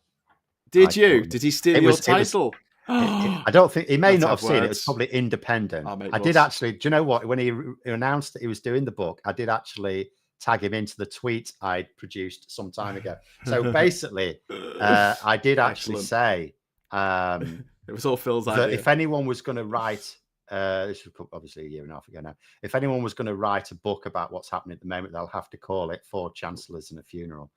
Did you? Did he steal your title? I don't think he may not have seen it. It was probably independent. I did actually. Do you know what? When he announced that he was doing the book, I did actually tag him into the tweet I produced some time ago. So basically, I did actually say it was all Phil's that idea. If anyone was going to write, this was obviously a year and a half ago now. If anyone was going to write a book about what's happening at the moment, they'll have to call it 4 Chancellors and a Funeral.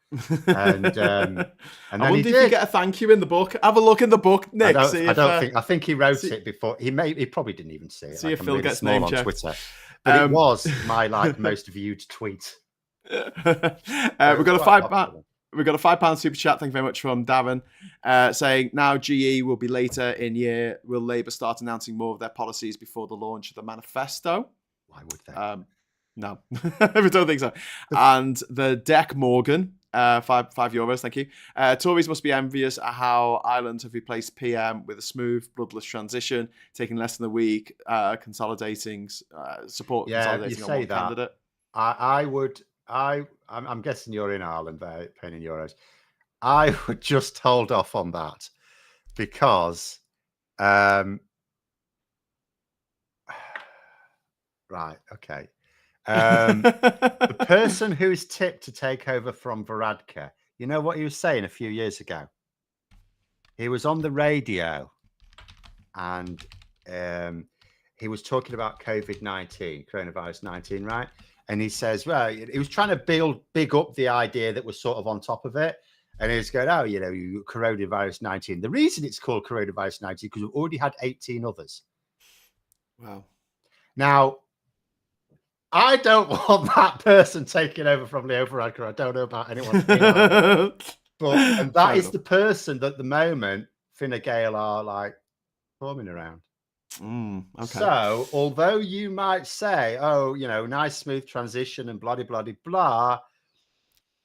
And then I wonder if you get a thank you in the book. Have a look in the book, Nick. I think he wrote it before. He probably didn't even see it. See if Phil gets name checked on Twitter. But it was my most viewed tweet. We've got a £5 super chat. Thank you very much from Darren, saying now GE will be later in year. Will Labour start announcing more of their policies before the launch of the manifesto? Why would they? No, I don't think so. And the Deck Morgan, €5. Thank you. Tories must be envious at how Ireland have replaced PM with a smooth, bloodless transition, taking less than a week, consolidating support. Yeah, consolidating you on say one that. Candidate. I'm guessing you're in Ireland, paying in euros. I would just hold off on that because, right, okay. The person who's tipped to take over from Varadkar, you know what he was saying a few years ago? He was on the radio and he was talking about coronavirus 19, right? And he says, well, he was trying to big up the idea that was sort of on top of it. And he's going, oh, coronavirus 19. The reason it's called coronavirus 19 because we've already had 18 others. Wow. Now, I don't want that person taking over from Leo Varadkar. I don't know about anyone. And that is the person that at the moment Fine Gael are like forming around. Okay. So, although you might say, oh, nice smooth transition and blah, blah, blah, blah.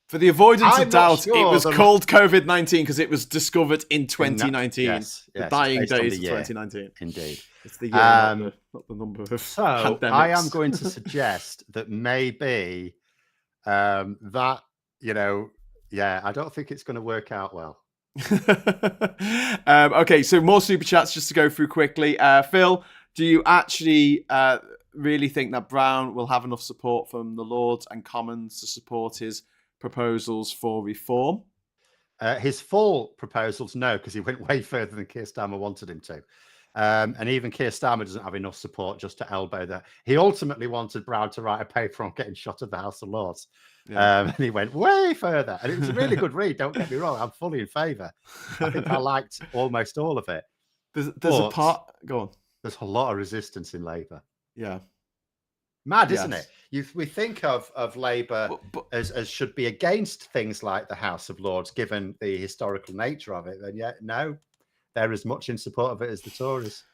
For the avoidance of doubt, it was called COVID-19 because it was discovered in 2019. Yes, the dying days of 2019. Indeed. It's the year, not the number of pandemics. I am going to suggest that maybe I don't think it's going to work out well. Okay, so more super chats just to go through quickly. Phil, do you actually really think that Brown will have enough support from the Lords and Commons to support his proposals for reform? His full proposals, no, because he went way further than Keir Starmer wanted him to. And even Keir Starmer doesn't have enough support just to elbow that. He ultimately wanted Brown to write a paper on getting shot at the House of Lords. Yeah. And he went way further. And it was a really good read, don't get me wrong. I'm fully in favour. I think I liked almost all of it. There's a part... Go on. There's a lot of resistance in Labour. Yeah. Mad, isn't it? We think of Labour as should be against things like the House of Lords, given the historical nature of it. And yet, no, they're as much in support of it as the Tories.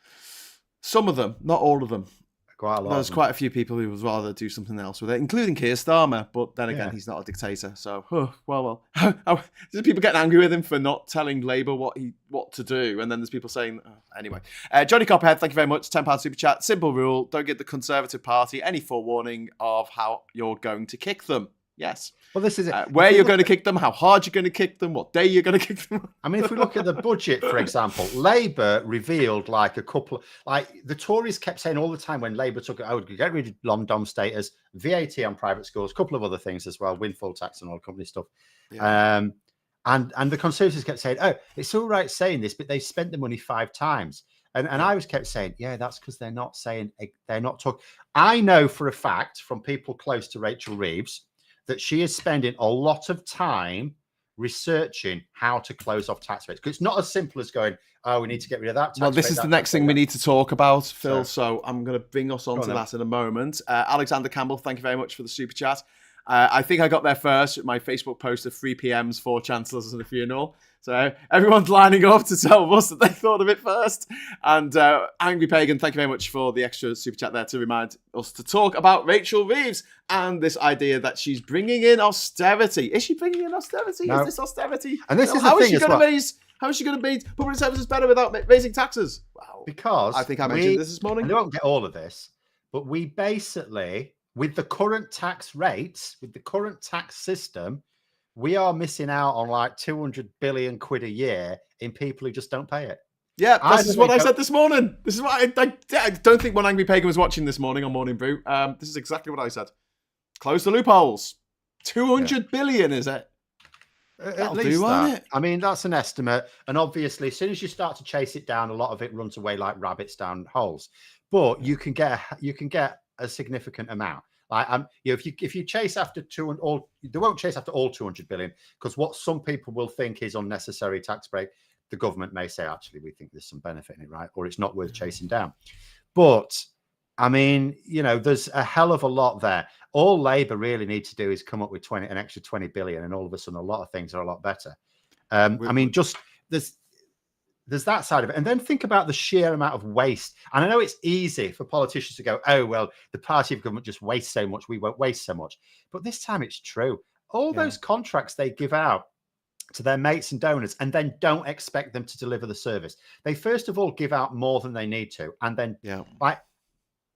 Some of them, not all of them. Quite a lot. There's quite a few people who would rather do something else with it, including Keir Starmer. But then again, he's not a dictator. So, well. There's people getting angry with him for not telling Labour what to do. And then there's people saying, anyway. Johnny Copperhead, thank you very much. £10 super chat. Simple rule. Don't give the Conservative Party any forewarning of how you're going to kick them. Yes. Well, this is it. Where you're going to kick them, how hard you're going to kick them, what day you're going to kick them. I mean, if we look at the budget, for example, Labour revealed like a couple, like the Tories kept saying all the time when Labour took it, get rid of Lom-Dom status, VAT on private schools, a couple of other things as well, windfall tax and all company stuff. Yeah. And the Conservatives kept saying, it's all right saying this, but they spent the money 5 times. And I was kept saying, yeah, that's because they're not talking. I know for a fact from people close to Rachel Reeves that she is spending a lot of time researching how to close off tax rates. Because it's not as simple as going, oh, we need to get rid of that tax Well, this rate, is the next thing we need to talk about, Phil. So I'm going to bring us onto that in a moment. Alexander Campbell, thank you very much for the super chat. I think I got there first with my Facebook post of 3 PMs, 4 chancellors and a funeral. So everyone's lining up to tell us that they thought of it first. And Angry Pagan, thank you very much for the extra super chat there to remind us to talk about Rachel Reeves and this idea that she's bringing in austerity. Is she bringing in austerity? No. Is this austerity? And this is the thing as well. How is she going to make public services better without raising taxes? Wow. Because I think I mentioned this morning. I don't get all of this, but we basically, with the current tax rates, with the current tax system, we are missing out on like 200 billion quid a year in people who just don't pay it. Yeah, this is what I said this morning. This is what I don't think one Angry Pagan was watching this morning on Morning Brew. This is exactly what I said. Close the loopholes. 200 billion, is it? At least that. I mean, that's an estimate. And obviously, as soon as you start to chase it down, a lot of it runs away like rabbits down holes. But you can get a significant amount. Like, if you chase after they won't chase after all 200 billion, because what some people will think is unnecessary tax break, the government may say, actually, we think there's some benefit in it, right? Or it's not worth chasing down. But I mean, there's a hell of a lot there. All Labour really need to do is come up with an extra 20 billion, and all of a sudden, a lot of things are a lot better. I mean, just there's that side of it. And then think about the sheer amount of waste. And I know it's easy for politicians to go, oh, well, the party of government just wastes so much. We won't waste so much. But this time it's true. All those contracts they give out to their mates and donors and then don't expect them to deliver the service. They first of all give out more than they need to. And then like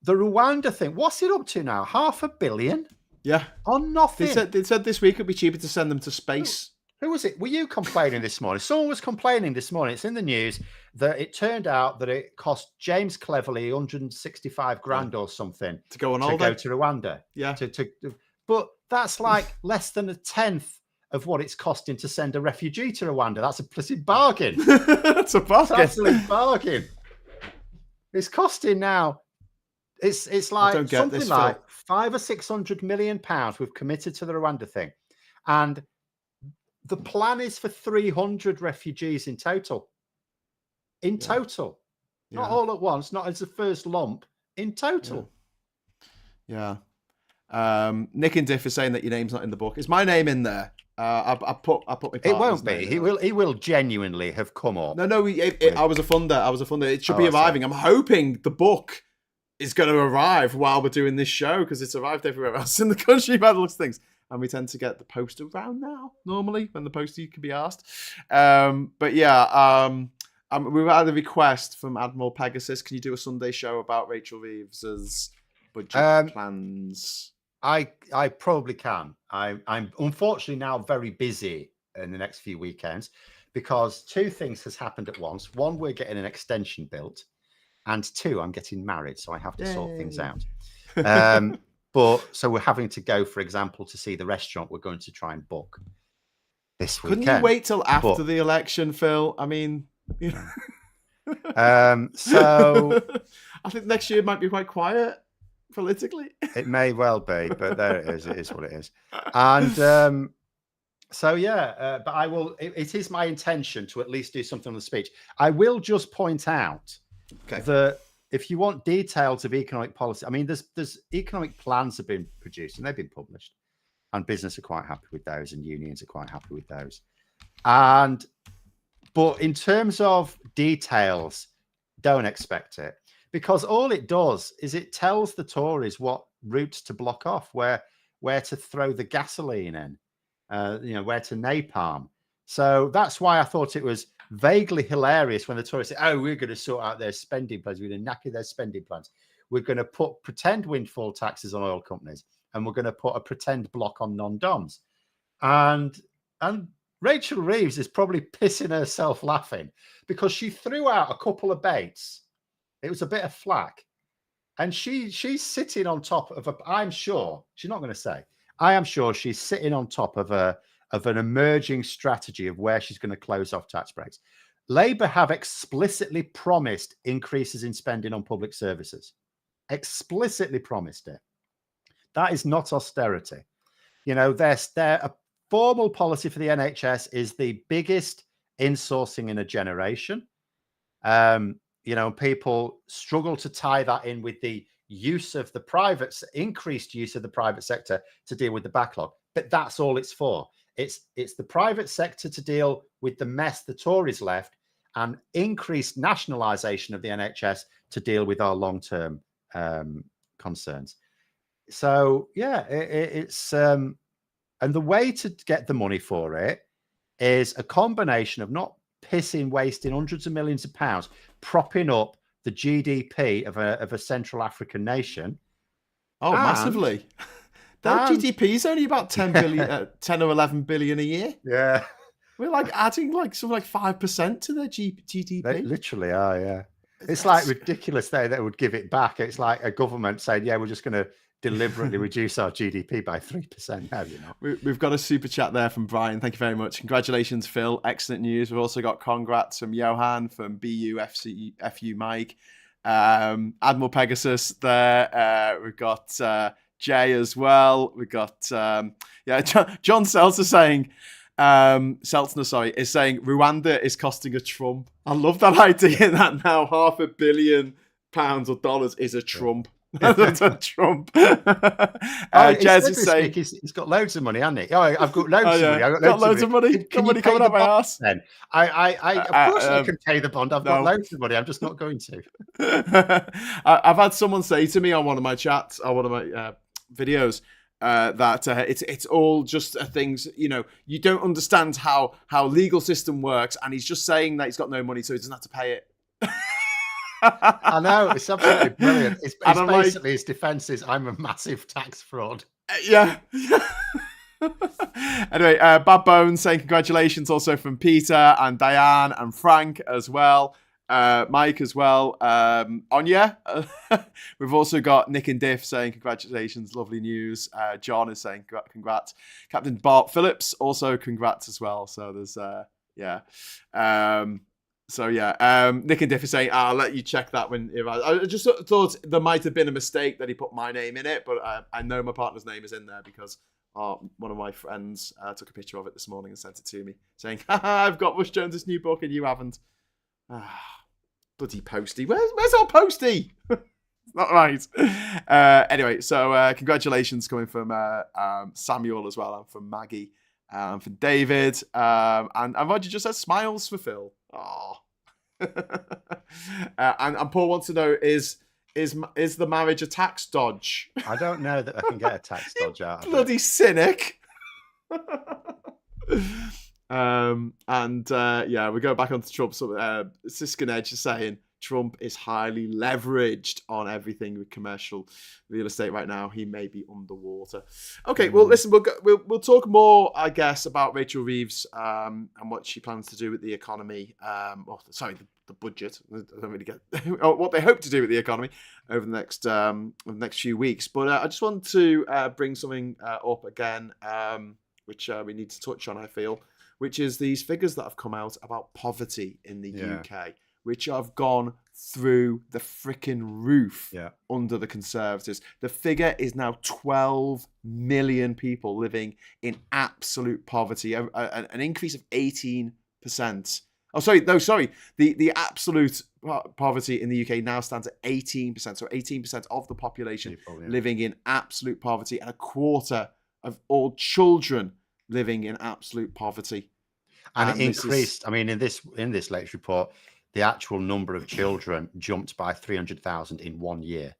the Rwanda thing, what's it up to now? 500 million? Yeah. On nothing. They said this week it'd be cheaper to send them to space. Who was it? Were you complaining this morning? Someone was complaining this morning. It's in the news that it turned out that it cost James Cleverly 165 grand or something to go to Rwanda. Yeah. But that's like less than a tenth of what it's costing to send a refugee to Rwanda. That's a bloody bargain. That's a bargain. That's an absolute bargain. It's costing now. It's like something like £500 or £600 million we've committed to the Rwanda thing, and the plan is for 300 refugees in total. Not all at once, not as a first lump, in total. Yeah. Nick and Diff is saying that your name's not in the book. Is my name in there? I put my partner's It won't be. name. He will genuinely have come up. No. I was a funder. It should be arriving. I'm hoping the book is going to arrive while we're doing this show, because it's arrived everywhere else in the country by the looks of things. And we tend to get the post around now, normally, when the postie can be asked. But yeah, we've had a request from Admiral Pegasus. Can you do a Sunday show about Rachel Reeves's budget plans? I probably can. I'm unfortunately now very busy in the next few weekends, because 2 things has happened at once. 1, we're getting an extension built. And 2, I'm getting married, so I have to sort things out. But so we're having to go, for example, to see the restaurant we're going to try and book this weekend. Couldn't you wait till after the election, Phil? I mean, so I think next year might be quite quiet politically. It may well be, but there it is. It is what it is. And but I will. It is my intention to at least do something on the speech. I will just point out that if you want details of economic policy, I mean, there's economic plans have been produced and they've been published, and business are quite happy with those, and unions are quite happy with those. But in terms of details, don't expect it, because all it does is it tells the Tories what routes to block off, where to throw the gasoline in, where to napalm. So that's why I thought it was vaguely hilarious when the Tories said, oh, we're going to sort out their spending plans. We're going to knacker their spending plans. We're going to put pretend windfall taxes on oil companies, and we're going to put a pretend block on non-doms. And Rachel Reeves is probably pissing herself laughing, because she threw out a couple of baits. It was a bit of flack. And she's sitting on top of I'm sure, she's not going to say, I am sure she's sitting on top of an emerging strategy of where she's going to close off tax breaks. Labour have explicitly promised increases in spending on public services. Explicitly promised it. That is not austerity. You know, their a formal policy for the NHS is the biggest insourcing in a generation. You know, people struggle to tie that in with the use of the increased use of the private sector to deal with the backlog. But that's all it's for. It's the private sector to deal with the mess the Tories left, and increased nationalisation of the NHS to deal with our long-term concerns. So yeah, it's and the way to get the money for it is a combination of not wasting hundreds of millions of pounds propping up the GDP of a Central African nation. Oh, massively. Their GDP is only about 10 or 11 billion a year. Yeah. We're like adding like something like 5% to their GDP. They literally are, yeah. It's like ridiculous they would give it back. It's like a government saying, yeah, we're just going to deliberately reduce our GDP by 3%. No, you know. We've got a super chat there from Brian. Thank you very much. Congratulations, Phil. Excellent news. We've also got congrats from Johan, from BUFU Mike, Admiral Pegasus there. We've got Jay as well. We've got John Seltzer saying Seltzner, is saying Rwanda is costing a Trump. I love that idea that now £500 million or dollars is a Trump. That's a Trump. Jez is saying he's got loads of money, hasn't he? Oh, I've got loads of money. I've got loads of money. Got money coming out my ass. Then of course I can pay the bond. I've got loads of money. I'm just not going to. I've had someone say to me on one of my chats, on one of my videos, that it's all just things, you know, you don't understand how legal system works, and he's just saying that he's got no money so he doesn't have to pay it. I know, it's absolutely brilliant. It's basically his defense is, I'm a massive tax fraud. Yeah. Anyway, Bad Bones saying congratulations also from Peter and Diane and Frank as well. Mike as well. Anya. We've also got Nick and Diff saying congratulations, lovely news. John is saying congrats. Captain Bart Phillips also congrats as well. So there's Nick and Diff is saying, I'll let you check that I just thought there might have been a mistake that he put my name in it, but I know my partner's name is in there because one of my friends took a picture of it this morning and sent it to me saying, I've got Rush Jones's new book and you haven't. Bloody Posty. Where's our Posty? Not right. Anyway, so congratulations coming from Samuel as well, and from Maggie, and from David, and Roger just says smiles for Phil. Oh. And Paul wants to know, is the marriage a tax dodge? I don't know that I can get a tax dodge out of bloody cynic. We go back onto Trump. So, Siskin Edge is saying Trump is highly leveraged on everything with commercial real estate right now. He may be underwater. Okay, well, listen, we'll talk more, I guess, about Rachel Reeves and what she plans to do with the economy. The budget. I don't really get what they hope to do with the economy over the next few weeks. But I just want to bring something up again, which we need to touch on, I feel, which is these figures that have come out about poverty in the UK, which have gone through the freaking roof under the Conservatives. The figure is now 12 million people living in absolute poverty, an increase of 18%. The absolute poverty in the UK now stands at 18%. So 18% of the population living in absolute poverty, and a quarter of all children living in absolute poverty. And it increased. In this latest report, the actual number of children jumped by 300,000 in 1 year.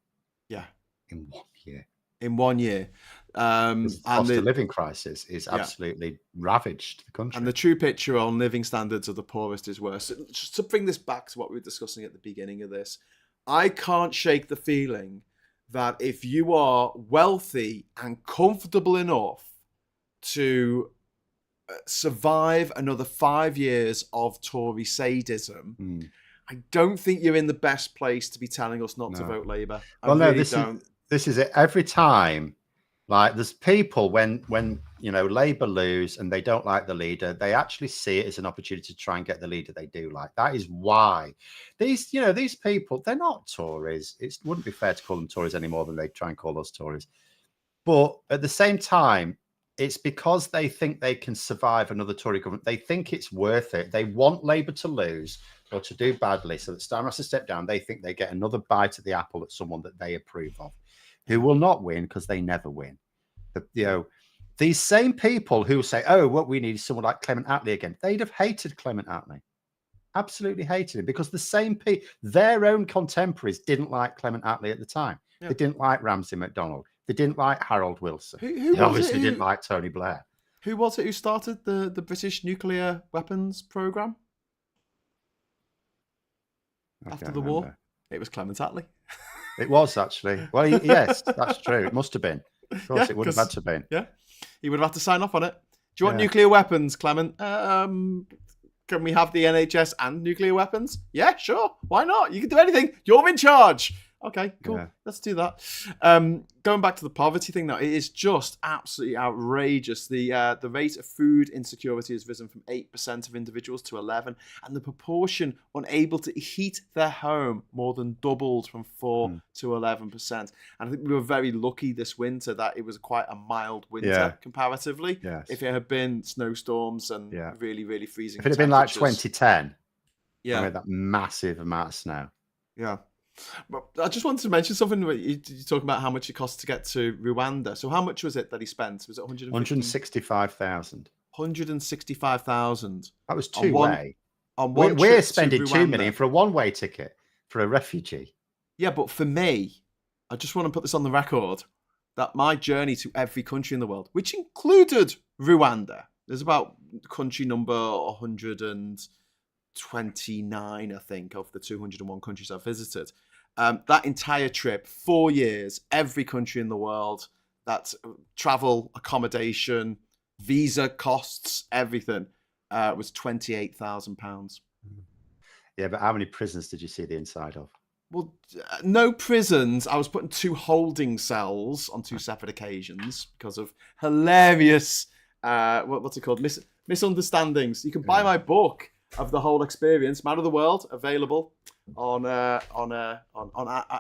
Yeah. In 1 year. In 1 year. The cost of living crisis is absolutely ravaged the country. And the true picture on living standards of the poorest is worse. So just to bring this back to what we were discussing at the beginning of this, I can't shake the feeling that if you are wealthy and comfortable enough to survive another 5 years of Tory sadism, I don't think you're in the best place to be telling us not to vote Labour. This is it. Every time Like there's people when Labour lose and they don't like the leader, they actually see it as an opportunity to try and get the leader they do like. That is why these people, they're not Tories. It wouldn't be fair to call them Tories any more than they try and call us Tories. But at the same time, it's because they think they can survive another Tory government. They think it's worth it. They want Labour to lose or to do badly so that Starmer has to step down. They think they get another bite at the apple at someone that they approve of, who will not win because they never win. These same people who say, oh, what we need is someone like Clement Attlee again. They'd have hated Clement Attlee. Absolutely hated him because the same people, their own contemporaries didn't like Clement Attlee at the time. Yeah. They didn't like Ramsay MacDonald. They didn't like Harold Wilson. They obviously didn't like Tony Blair. Who was it who started the British nuclear weapons program after the war? It was Clement Attlee. It was actually. Well, yes, that's true. It must have been. Of course, it would have had to have been. Yeah, he would have had to sign off on it. Do you want nuclear weapons, Clement? Can we have the NHS and nuclear weapons? Yeah, sure. Why not? You can do anything. You're in charge. Okay, cool. Yeah. Let's do that. Going back to the poverty thing now, it is just absolutely outrageous. The rate of food insecurity has risen from 8% of individuals to 11%, and the proportion unable to heat their home more than doubled from 4 to 11%. And I think we were very lucky this winter that it was quite a mild winter comparatively. Yes. If it had been snowstorms and really, really freezing if it had been like 2010, I mean, that massive amount of snow. Yeah. But I just wanted to mention something. You're talking about how much it cost to get to Rwanda. So how much was it that he spent? Was it 165,000? 165,000. That was two-way. We're spending 2 million for a one-way ticket for a refugee. Yeah, but for me, I just want to put this on the record that my journey to every country in the world, which included Rwanda, there's about country number 129, I think, of the 201 countries I've visited. That entire trip, 4 years, every country in the world, that's travel, accommodation, visa costs, everything, was £28,000. Yeah, but how many prisons did you see the inside of? Well, no prisons. I was put in 2 holding cells on 2 separate occasions because of hilarious, what's it called? Misunderstandings. You can buy my book of the whole experience, Man of the World, available on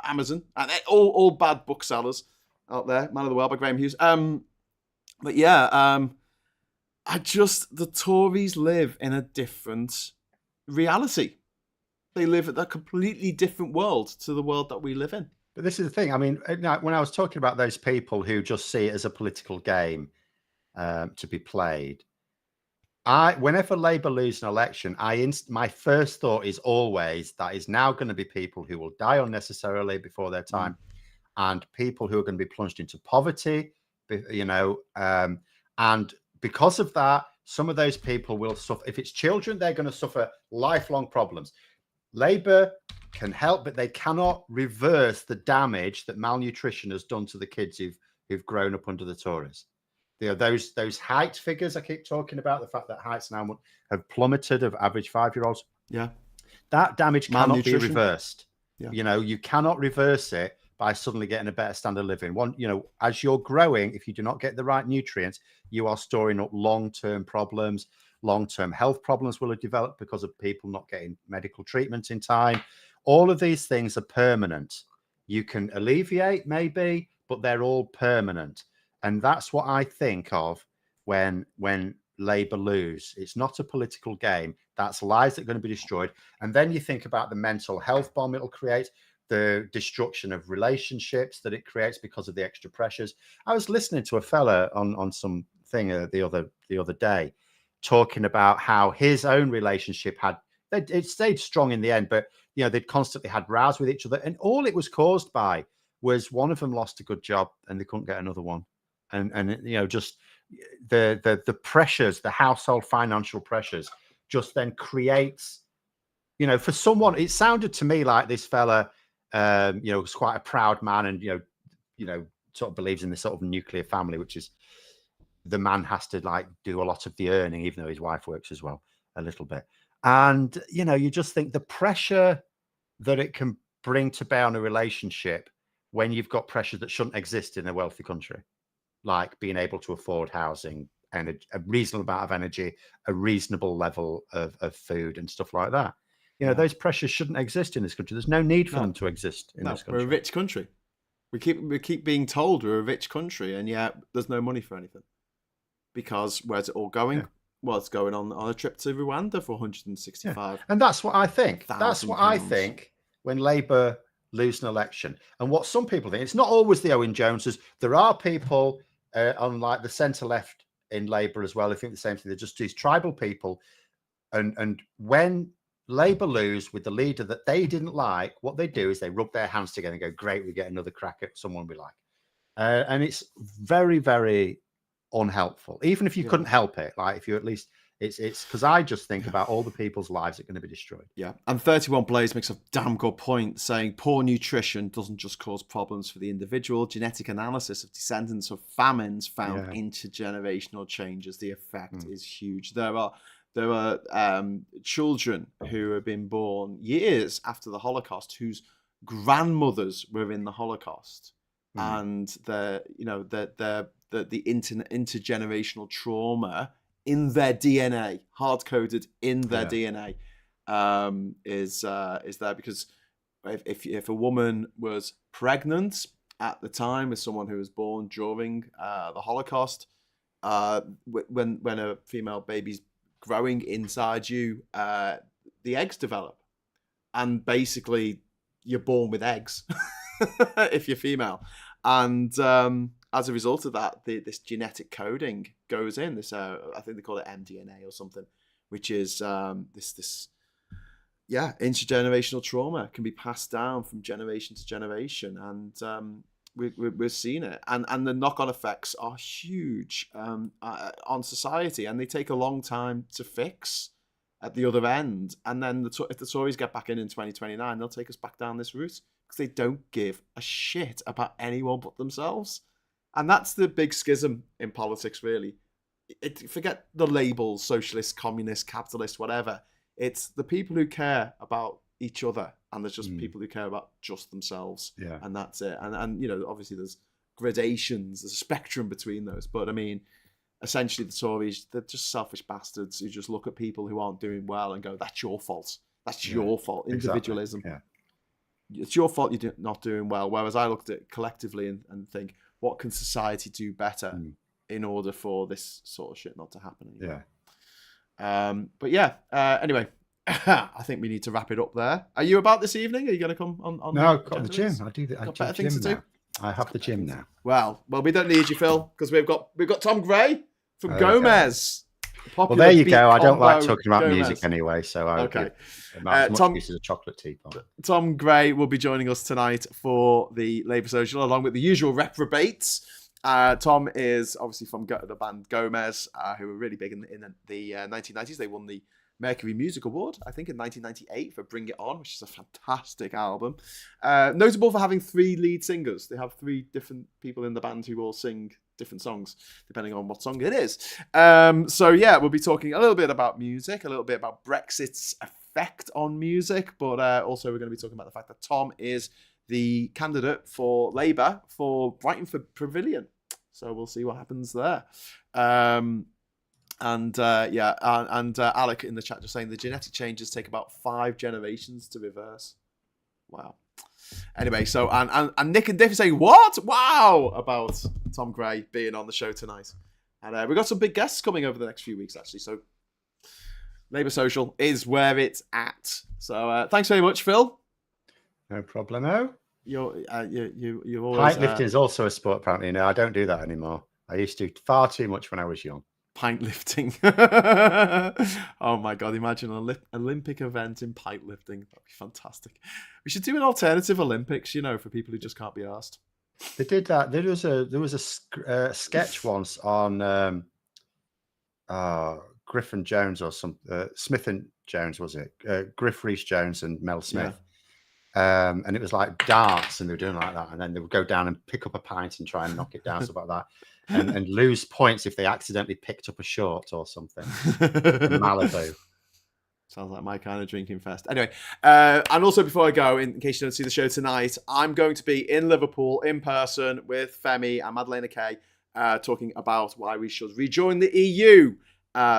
Amazon, and all bad booksellers out there. Man of the World by Graham Hughes. But yeah, the Tories live in a different reality. They live in a completely different world to the world that we live in. But this is the thing. I mean, when I was talking about those people who just see it as a political game to be played, whenever Labour lose an election, my first thought is always that is now going to be people who will die unnecessarily before their time, and people who are going to be plunged into poverty, and because of that, some of those people will suffer. If it's children, they're going to suffer lifelong problems. Labour can help, but they cannot reverse the damage that malnutrition has done to the kids who've grown up under the Tories. Those height figures I keep talking about, the fact that heights now have plummeted of average 5-year-olds. Yeah, that damage cannot be reversed. Yeah. You cannot reverse it by suddenly getting a better standard of living. As you're growing, if you do not get the right nutrients, you are storing up long-term problems. Long-term health problems will have developed because of people not getting medical treatment in time. All of these things are permanent. You can alleviate maybe, but they're all permanent. And that's what I think of when Labour lose. It's not a political game. That's lives that are going to be destroyed. And then you think about the mental health bomb it'll create, the destruction of relationships that it creates because of the extra pressures. I was listening to a fella on some thing the other day, talking about how his own relationship it stayed strong in the end, but they'd constantly had rows with each other, and all it was caused by was one of them lost a good job and they couldn't get another one, and just the pressures, the household financial pressures, just then creates, for someone. It sounded to me like this fella, was quite a proud man, and sort of believes in this sort of nuclear family, which is, the man has to do a lot of the earning, even though his wife works as well a little bit. And, you just think the pressure that it can bring to bear on a relationship when you've got pressure that shouldn't exist in a wealthy country. like being able to afford housing and a reasonable amount of energy, a reasonable level of food and stuff like that. You know, those pressures shouldn't exist in this country. There's no need for them to exist in this country. We're a rich country. We keep being told we're a rich country, and yet there's no money for anything. Because where's it all going? Yeah. Well, it's going on a trip to Rwanda for 165. Yeah. And that's what I think. That's what I think when Labour lose an election. And what some people think, it's not always the Owen Joneses. There are people on like the centre left in Labour as well who think the same thing. They're just these tribal people. And when Labour lose with the leader that they didn't like, what they do is they rub their hands together and go, great, we get another crack at someone we like. And it's very, very unhelpful, even if you couldn't help it. Like if you at least, it's because I just think about all the people's lives that are going to be destroyed. Yeah. And 31 Blaze makes a damn good point, saying poor nutrition doesn't just cause problems for the individual. Genetic analysis of descendants of famines found intergenerational changes. The effect is huge. There are children who have been born years after the Holocaust whose grandmothers were in the Holocaust, and the intergenerational trauma in their DNA, hard coded in their DNA, is there because if a woman was pregnant at the time with someone who was born during the Holocaust, when a female baby's growing inside you, the eggs develop, and basically you're born with eggs if you're female, and as a result of that, this genetic coding goes in. This I think they call it mDNA or something, which is this intergenerational trauma can be passed down from generation to generation, and we're seeing it, and the knock-on effects are huge on society, and they take a long time to fix at the other end. And then if the Tories get back in 2029, they'll take us back down this route because they don't give a shit about anyone but themselves. And that's the big schism in politics, really. Forget the labels, socialist, communist, capitalist, whatever. It's the people who care about each other, and there's just people who care about just themselves, and that's it. And you know, obviously there's gradations, there's a spectrum between those, but I mean, essentially the Tories, they're just selfish bastards who just look at people who aren't doing well and go, that's your fault. That's your fault. Individualism. Exactly. It's your fault you're not doing well. Whereas I looked at it collectively and think, what can society do better in order for this sort of shit not to happen anymore? Anyway, I think we need to wrap it up there. Are you about this evening? Are you going to come on? No, I've got the gym. I do got better things to do. I have the gym now. Well, we don't need you, Phil, because we've got Tom Gray from Gomez. Well, there you go. I don't like talking about music anyway, so I'm as much use as a chocolate teapot. Tom Gray will be joining us tonight for the Labour Social, along with the usual reprobates. Tom is obviously from the band Gomez, who were really big in the 1990s. They won the Mercury Music Award, I think, in 1998 for Bring It On, which is a fantastic album. Notable for having 3 lead singers. They have 3 different people in the band who all sing different songs, depending on what song it is. We'll be talking a little bit about music, a little bit about Brexit's effect on music, but also we're going to be talking about the fact that Tom is the candidate for Labour for Brighton for Pavilion. So we'll see what happens there. Alec in the chat just saying the genetic changes take about 5 generations to reverse. Wow. Anyway, so and Nick and Diff are saying what? Wow, about Tom Gray being on the show tonight, and we've got some big guests coming over the next few weeks actually. So Labour Social is where it's at. So thanks very much, Phil. No problemo. You always height lifting is also a sport apparently. No, I don't do that anymore. I used to far too much when I was young. Pint lifting. Oh my god, imagine an Olympic event in pint lifting. That'd be fantastic. We should do an alternative Olympics, for people who just can't be asked. They did that. There was a sketch once on Griff and Jones or some Smith and Jones, was it? Griff Rhys Jones and Mel Smith. And it was like darts, and they were doing like that, and then they would go down and pick up a pint and try and knock it down, stuff like that, and lose points if they accidentally picked up a short or something. Malibu. Sounds like my kind of drinking fest. Anyway, and also before I go, in case you don't see the show tonight, I'm going to be in Liverpool in person with Femi and Madeleine Kay talking about why we should rejoin the EU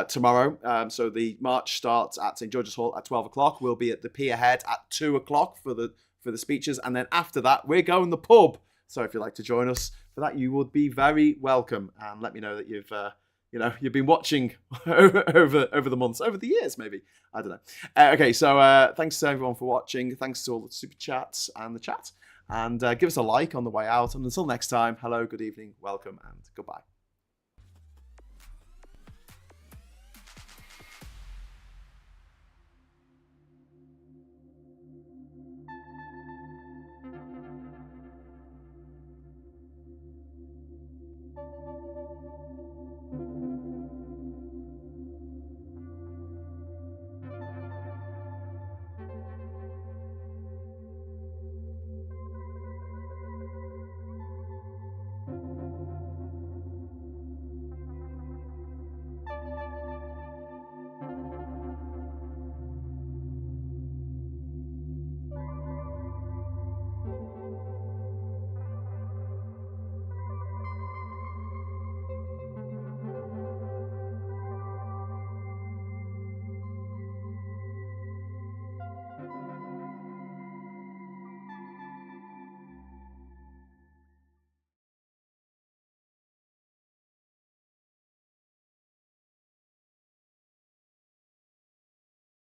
tomorrow. So the march starts at St George's Hall at 12 o'clock. We'll be at the Pier Head at 2 o'clock for the speeches, and then after that we're going to the pub. So if you'd like to join us for that, you would be very welcome. And let me know that you've been watching over the months, over the years, maybe. I don't know. Okay, so thanks to everyone for watching. Thanks to all the super chats and the chat. And give us a like on the way out. And until next time, hello, good evening, welcome, and goodbye.